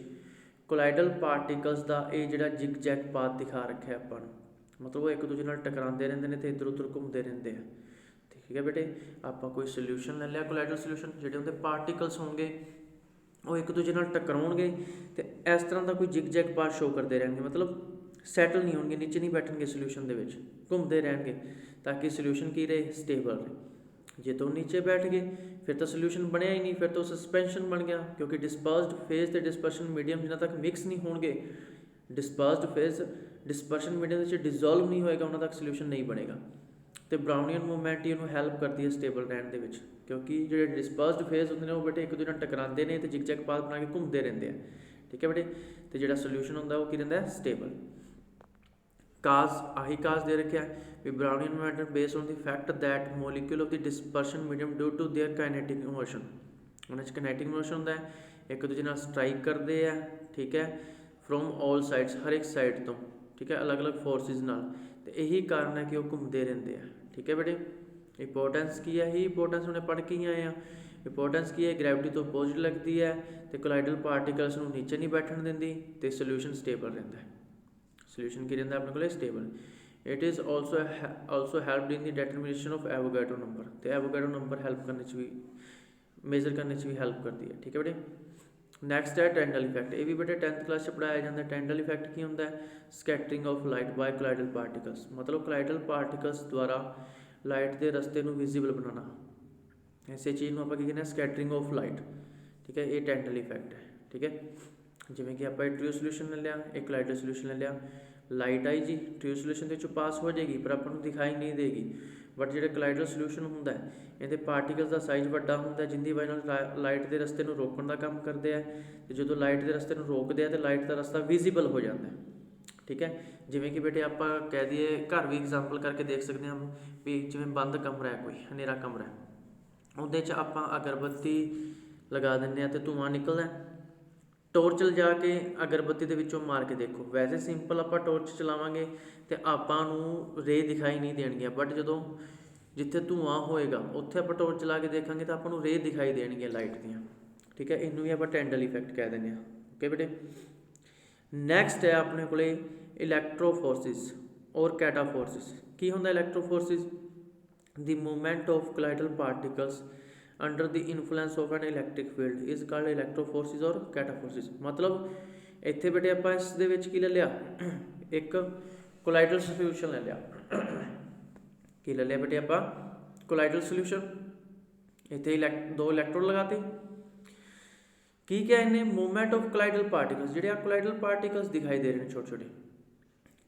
colloidal particles ਦਾ ਇਹ ਜਿਹੜਾ zigzag ਪਾਥ ਦਿਖਾ ਰੱਖਿਆ ਆਪਾਂ ਨੂੰ, ਮਤਲਬ ਉਹ ਇੱਕ ਦੂਜੇ ਨਾਲ ਟਕਰਾਉਂਦੇ ਰਹਿੰਦੇ ਨੇ ਤੇ ਇੱਧਰ ਉੱਧਰ ਘੁੰਮਦੇ ਰਹਿੰਦੇ ਆ। ਠੀਕ ਹੈ ਬੇਟੇ, ਆਪਾਂ ਕੋਈ ਸੋਲਿਊਸ਼ਨ ਲੈ ਲਿਆ ਕੋਲਾਈਡਲ ਸੋਲਿਊਸ਼ਨ, ਜਿਹੜੇ ਉਹਦੇ ਪਾਰਟੀਕਲਸ ਹੋਣਗੇ ਉਹ ਇੱਕ ਦੂਜੇ ਨਾਲ ਟਕਰਾਉਣਗੇ ਤੇ ਇਸ ਤਰ੍ਹਾਂ ਦਾ ਕੋਈ zigzag ਪਾਥ ਸ਼ੋ ਕਰਦੇ ਰਹਿਣਗੇ, ਮਤਲਬ ਸੈਟਲ ਨਹੀਂ ਹੋਣਗੇ, ਨੀਚੇ ਨਹੀਂ ਬੈਠਣਗੇ ਸੋਲਿਊਸ਼ਨ ਦੇ ਵਿੱਚ, ਘੁੰਮਦੇ ਰਹਿਣਗੇ ਤਾਂ ਕਿ ਸੋਲਿਊਸ਼ਨ ਕੀ ਰਹੇ, ਸਟੇਬਲ ਰਹੇ। ਜੇ ਤੋਂ ਨੀਚੇ ਬੈਠ ਗਏ ਫਿਰ ਤਾਂ ਸੋਲਿਊਸ਼ਨ ਬਣਿਆ ਹੀ ਨਹੀਂ, ਫਿਰ ਤਾਂ ਸਸਪੈਂਸ਼ਨ ਬਣ ਗਿਆ, ਕਿਉਂਕਿ ਡਿਸਪਰਸਡ ਫੇਜ਼ ਤੇ ਡਿਸਪਰਸ਼ਨ ਮੀਡੀਅਮ ਜਿਨ੍ਹਾਂ ਤੱਕ ਮਿਕਸ ਨਹੀਂ ਹੋਣਗੇ, ਡਿਸਪਰਸਡ ਫੇਜ਼ ਡਿਸਪਰਸ਼ਨ ਮੀਡੀਅਮ ਵਿੱਚ ਡਿਜ਼ੋਲਵ ਨਹੀਂ ਹੋਏਗਾ, ਉਹਨਾਂ ਤੱਕ ਸੋਲਿਊਸ਼ਨ ਨਹੀਂ ਬਣੇਗਾ। ਤੇ ਬਰਾਊਨੀਅਨ ਮੂਵਮੈਂਟ ਹੀ ਉਹਨੂੰ ਹੈਲਪ ਕਰਦੀ ਹੈ ਸਟੇਬਲ ਰਹਿਣ ਦੇ ਵਿੱਚ, ਕਿਉਂਕਿ ਜਿਹੜੇ ਡਿਸਪਰਸਡ ਫੇਜ਼ ਹੁੰਦੇ ਨੇ ਉਹ ਬੇਟੇ ਇੱਕ ਦੂਜੇ ਨਾਲ ਟਕਰਾਉਂਦੇ ਨੇ ਤੇ zigzag ਪਾਥ ਬਣਾ ਕੇ ਘੁੰਮਦੇ ਰਹਿੰਦੇ ਆ। ਠੀਕ ਹੈ ਬੇਟੇ, ਤੇ ਜਿਹੜਾ ਸੋਲਿਊਸ਼ਨ ਹੁੰਦਾ ਉਹ ਕੀ ਰਹਿੰਦਾ, ਸਟੇਬਲ। ਕਾਜ਼ ਆਹੀ ਕਾਜ਼ ਦੇ ਰੱਖਿਆ ਵੀ Brownian movement based on the fact that molecule of the dispersion medium due to their kinetic motion. ਉਹਨਾਂ 'ਚ ਕਾਈਨੈਟਿਕ ਮੋਸ਼ਨ ਹੁੰਦਾ ਹੈ, ਇੱਕ ਦੂਜੇ ਨਾਲ ਸਟਰਾਈਕ ਕਰਦੇ ਆ। ਠੀਕ ਹੈ, ਫਰੋਮ ਆਲ ਸਾਈਡਸ, ਹਰ ਇੱਕ ਸਾਈਡ ਤੋਂ। ਠੀਕ ਹੈ, ਅਲੱਗ ਅਲੱਗ ਫੋਰਸਿਸ ਨਾਲ, ਤੇ ਇਹੀ ਕਾਰਨ ਹੈ ਕਿ ਉਹ ਘੁੰਮਦੇ ਰਹਿੰਦੇ ਆ। ਠੀਕ ਹੈ ਬੇਟੇ, ਇੰਪੋਰਟੈਂਸ ਕੀ ਹੈ, ਇਹੀ ਇੰਪੋਰਟੈਂਸ ਉਹਨੇ ਪੜ੍ਹ ਕੇ ਹੀ ਆਏ ਆ। ਇੰਪੋਰਟੈਂਸ ਕੀ ਹੈ, ਗ੍ਰੈਵਿਟੀ ਤੋਂ ਅਪੋਜ਼ਿਟ ਲੱਗਦੀ ਹੈ ਤੇ ਕੋਲਾਈਡਲ ਪਾਰਟੀਕਲਸ ਨੂੰ ਨੀਚੇ ਨਹੀਂ ਬੈਠਣ ਦਿੰਦੀ ਤੇ ਸੋਲਿਊਸ਼ਨ ਸਟੇਬਲ ਰਹਿੰਦਾ ਹੈ। ਸੋਲਿਊਸ਼ਨ ਕੀ ਰਹਿੰਦਾ ਆਪਣੇ ਕੋਲ, stable. It is also helped in the determination of Avogadro number, ਤੇ ਐਵੋਗੈਡਰੋ ਨੰਬਰ ਹੈਲਪ ਕਰਨ 'ਚ ਵੀ, ਮੇਜ਼ਰ ਕਰਨ 'ਚ ਵੀ ਹੈਲਪ ਕਰਦੀ ਹੈ। ਠੀਕ ਹੈ ਬੇਟੇ, ਨੈਕਸਟ ਹੈ ਟੈਂਡਲ ਇਫੈਕਟ। ਇਹ ਵੀ ਬੇਟੇ 10th ਕਲਾਸ 'ਚ ਪੜ੍ਹਾਇਆ ਜਾਂਦਾ। ਟੈਂਡਲ ਇਫੈਕਟ ਕੀ ਹੁੰਦਾ ਹੈ? Scattering of light by colloidal particles, ਮਤਲਬ ਕੋਲਾਈਡਲ ਪਾਰਟੀਕਲਸ ਦੁਆਰਾ ਲਾਈਟ ਦੇ ਰਸਤੇ ਨੂੰ ਵਿਜ਼ੀਬਲ ਬਣਾਉਣਾ। ਇਸੇ ਚੀਜ਼ ਨੂੰ ਆਪਾਂ ਕੀ ਕਹਿੰਦੇ ਹਾਂ, ਸਕੈਟਰਿੰਗ ਆਫ ਲਾਈਟ। ਠੀਕ ਹੈ, ਇਹ ਟੈਂਡਲ ਇਫੈਕਟ ਹੈ। ਠੀਕ ਹੈ, ਜਿਵੇਂ ਕਿ ਆਪਾਂ ਟ੍ਰਿਓ ਸੋਲਿਊਸ਼ਨ ਲੈ ਲਿਆ, ਇੱਕ ਕੋਲਾਈਡਲ ਸੋਲਿਊਸ਼ਨ ਲੈ ਲਿਆ, ਲਾਈਟ ਆਈ ਜੀ, ਟ੍ਰਿਓ ਸੋਲਿਊਸ਼ਨ ਦੇ ਵਿੱਚੋਂ ਪਾਸ ਹੋ ਜਾਏਗੀ ਪਰ ਆਪਾਂ ਨੂੰ ਦਿਖਾਈ ਨਹੀਂ ਦੇਗੀ। ਬਟ ਜਿਹੜੇ ਕੋਲਾਈਡਲ ਸੋਲਿਊਸ਼ਨ ਹੁੰਦਾ ਹੈ ਇਹਦੇ ਪਾਰਟੀਕਲਸ ਦਾ ਸਾਈਜ਼ ਵੱਡਾ ਹੁੰਦਾ, ਜਿੰਦੀ ਵਜ੍ਹਾ ਨਾਲ ਲਾਈਟ ਦੇ ਰਸਤੇ ਨੂੰ ਰੋਕਣ ਦਾ ਕੰਮ ਕਰਦੇ ਆ, ਤੇ ਜਦੋਂ ਲਾਈਟ ਦੇ ਰਸਤੇ ਨੂੰ ਰੋਕਦੇ ਆ ਤੇ ਲਾਈਟ ਦਾ ਰਸਤਾ ਵਿਜ਼ੀਬਲ ਹੋ ਜਾਂਦਾ। ਠੀਕ ਹੈ, ਜਿਵੇਂ ਕਿ ਬੇਟੇ ਆਪਾਂ ਕਹਿ ਦਈਏ, ਘਰ ਵੀ ਐਗਜ਼ਾਮਪਲ ਕਰਕੇ ਦੇਖ ਸਕਦੇ ਹਾਂ ਵੀ ਜਿਵੇਂ ਬੰਦ ਕਮਰਾ ਹੈ, ਕੋਈ ਹਨੇਰਾ ਕਮਰਾ ਹੈ, ਉਹਦੇ 'ਚ ਆਪਾਂ ਅਗਰਬੱਤੀ ਲਗਾ ਦਿੰਦੇ ਹਾਂ ਤੇ ਧੂੰਆਂ ਨਿਕਲਦਾ। ਟੋਰਚ ਲਿਜਾ ਕੇ ਅਗਰਬੱਤੀ ਦੇ ਵਿੱਚੋਂ ਮਾਰ ਕੇ ਦੇਖੋ, ਵੈਸੇ ਸਿੰਪਲ ਆਪਾਂ ਟੋਰਚ ਚਲਾਵਾਂਗੇ ਤੇ ਆਪਾਂ ਨੂੰ ਰੇ ਦਿਖਾਈ ਨਹੀਂ ਦੇਣਗੀਆਂ, ਬਟ ਜਦੋਂ ਜਿੱਥੇ ਧੂੰਆਂ ਹੋਏਗਾ ਉੱਥੇ ਆਪਾਂ ਟੋਰਚ ਚਲਾ ਕੇ ਦੇਖਾਂਗੇ ਤਾਂ ਆਪਾਂ ਨੂੰ ਰੇ ਦਿਖਾਈ ਦੇਣਗੀਆਂ ਲਾਈਟ ਦੀਆਂ। ਠੀਕ ਹੈ, ਇਹਨੂੰ ਵੀ ਆਪਾਂ ਟੈਂਡਲ ਇਫੈਕਟ ਕਹਿ ਦਿੰਦੇ ਹਾਂ। ਓਕੇ ਬੇਟੇ, ਨੈਕਸਟ ਹੈ ਆਪਣੇ ਕੋਲੇ ਇਲੈਕਟ੍ਰੋਫੋਰਸਿਸ ਔਰ ਕੈਟਾਫੋਰਸਿਸ। ਕੀ ਹੁੰਦਾ electrophoresis? The movement of colloidal particles under the influence of an electric field is called electrophoresis or cataphoresis. ਮਤਲਬ ਇੱਥੇ ਬੇਟੇ ਆਪਾਂ ਇਸ ਦੇ ਵਿੱਚ ਕੀ ਲੈ ਲਿਆ, ਇੱਕ ਕੋਲਾਈਡਲ ਸੋਲਿਊਸ਼ਨ ਲੈ ਲਿਆ। ਕੀ ਲੈ ਲਿਆ ਬੇਟੇ ਆਪਾਂ, ਕੋਲਾਈਡਲ ਸੋਲਿਊਸ਼ਨ। ਇੱਥੇ ਦੋ ਇਲੈਕਟ੍ਰੋਡ ਲਗਾਤੇ, ਕੀ ਕਿਹਾ ਇਹਨੇ, ਮੂਵਮੈਂਟ ਆਫ ਕੋਲਾਈਡਲ ਪਾਰਟੀਕਲਸ, ਜਿਹੜੇ ਆ ਕੋਲਾਈਡਲ ਪਾਰਟੀਕਲਸ ਦਿਖਾਈ ਦੇ ਰਹੇ ਨੇ ਛੋਟੇ ਛੋਟੇ,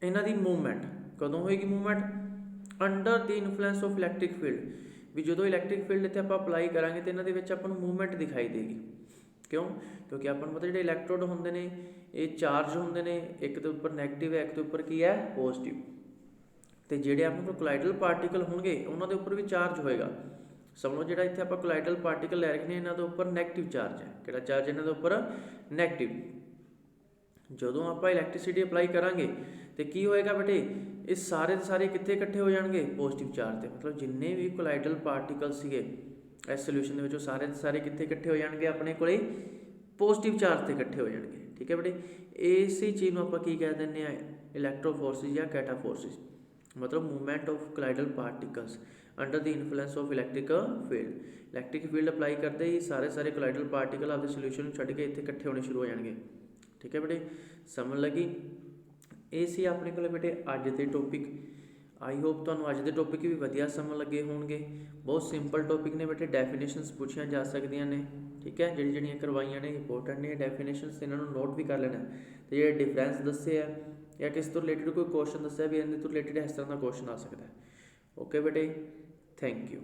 ਇਹਨਾਂ ਦੀ ਮੂਵਮੈਂਟ ਕਦੋਂ ਹੋਏਗੀ, movement under the influence of electric field, ਵੀ ਜਦੋਂ ਇਲੈਕਟ੍ਰਿਕ ਫੀਲਡ ਇੱਥੇ ਆਪਾਂ ਅਪਲਾਈ ਕਰਾਂਗੇ ਤਾਂ ਇਹਨਾਂ ਦੇ ਵਿੱਚ ਆਪਾਂ ਨੂੰ ਮੂਵਮੈਂਟ ਦਿਖਾਈ ਦੇਗੀ। ਕਿਉਂ, ਕਿਉਂਕਿ ਆਪਾਂ ਨੂੰ ਪਤਾ ਜਿਹੜੇ ਇਲੈਕਟ੍ਰੋਡ ਹੁੰਦੇ ਨੇ ਇਹ ਚਾਰਜ ਹੁੰਦੇ ਨੇ, ਇੱਕ ਦੇ ਉੱਪਰ ਨੈਗੇਟਿਵ ਹੈ, ਇੱਕ ਦੇ ਉੱਪਰ ਕੀ ਹੈ ਪੋਜ਼ਿਟਿਵ, ਤੇ ਜਿਹੜੇ ਆਪਣੇ ਕੋਲ ਕੋਲਾਈਡਲ ਪਾਰਟੀਕਲ ਹੋਣਗੇ ਉਹਨਾਂ ਦੇ ਉੱਪਰ ਵੀ ਚਾਰਜ ਹੋਏਗਾ। ਸਮਝੋ ਜਿਹੜਾ ਇੱਥੇ ਆਪਾਂ ਕੋਲਾਈਡਲ ਪਾਰਟੀਕਲ ਲੈ ਰਹੇ ਨੇ ਇਹਨਾਂ ਦੇ ਉੱਪਰ ਨੈਗੇਟਿਵ ਚਾਰਜ ਹੈ, ਕਿਹੜਾ ਚਾਰਜ ਇਹਨਾਂ ਦੇ ਉੱਪਰ ਨੈਗੇਟਿਵ। ਜਦੋਂ ਆਪਾਂ ਇਲੈਕਟ੍ਰਿਸਿਟੀ ਅਪਲਾਈ ਕਰਾਂਗੇ ਤੇ ਕੀ ਹੋਏਗਾ ਬੇਟੇ, ਇਹ ਸਾਰੇ ਦੇ ਸਾਰੇ ਕਿੱਥੇ ਇਕੱਠੇ ਹੋ ਜਾਣਗੇ, ਪੋਜ਼ਿਟਿਵ ਚਾਰਜ ਤੇ। ਮਤਲਬ ਜਿੰਨੇ ਵੀ ਕੋਲਾਈਡਲ ਪਾਰਟੀਕਲ ਸੀਗੇ ਇਸ ਸੋਲਿਊਸ਼ਨ ਦੇ ਵਿੱਚ, ਉਹ ਸਾਰੇ ਦੇ ਸਾਰੇ ਕਿੱਥੇ ਇਕੱਠੇ ਹੋ ਜਾਣਗੇ, ਆਪਣੇ ਕੋਲੇ ਪੋਜ਼ਿਟਿਵ ਚਾਰਜ ਤੇ ਇਕੱਠੇ ਹੋ ਜਾਣਗੇ। ਠੀਕ ਹੈ ਬੇਟੇ, ਇਸੇ ਚੀਜ਼ ਨੂੰ ਆਪਾਂ ਕੀ ਕਹਿ ਦਿੰਦੇ ਆ, ਇਲੈਕਟ੍ਰੋਫੋਰਸਿਸ ਜਾਂ ਕੈਟਾਫੋਰਸਿਸ, ਮਤਲਬ movement of colloidal particles under the influence of electric field. Electric field apply ਕਰਦੇ ਹੀ ਸਾਰੇ ਕੋਲਾਈਡਲ ਪਾਰਟੀਕਲ ਆਪਦੇ ਸੋਲਿਊਸ਼ਨ ਨੂੰ ਛੱਡ ਕੇ ਇੱਥੇ ਇਕੱਠੇ ਹੋਣੇ ਸ਼ੁਰੂ ਹੋ ਜਾਣਗੇ। ਠੀਕ ਹੈ ਬੇਟੇ, ਸਮਝ ਲੱਗੀ। ਇਹ ਸੀ ਆਪਣੇ ਕੋਲ ਬੇਟੇ ਅੱਜ ਦੇ ਟੌਪਿਕ। ਆਈ ਹੋਪ ਤੁਹਾਨੂੰ ਅੱਜ ਦੇ ਟੌਪਿਕ ਵੀ ਵਧੀਆ ਸਮਝ ਲੱਗੇ ਹੋਣਗੇ। ਬਹੁਤ ਸਿੰਪਲ ਟੌਪਿਕ ਨੇ ਬੇਟੇ, ਡੈਫੀਨੇਸ਼ਨਸ ਪੁੱਛੀਆਂ ਜਾ ਸਕਦੀਆਂ ਨੇ। ਠੀਕ ਹੈ, ਜਿਹੜੀਆਂ ਕਰਵਾਈਆਂ ਨੇ ਇੰਪੋਰਟੈਂਟ ਨੇ ਡੈਫੀਨੇਸ਼ਨਸ, ਇਹਨਾਂ ਨੂੰ ਨੋਟ ਵੀ ਕਰ ਲੈਣਾ। ਤੇ ਜਿਹੜੇ ਡਿਫਰੈਂਸ ਦੱਸੇ ਆ ਜਾਂ ਕਿਸ ਤੋਂ ਰਿਲੇਟਡ ਕੋਈ ਕੁਐਸਚਨ ਦੱਸਿਆ ਵੀ ਇਹਦੇ ਤੋਂ ਰਿਲੇਟਡ ਇਸ ਤਰ੍ਹਾਂ ਦਾ ਕੁਐਸਚਨ ਆ ਸਕਦਾ ਹੈ। ਓਕੇ ਬੇਟੇ, ਥੈਂਕ ਯੂ।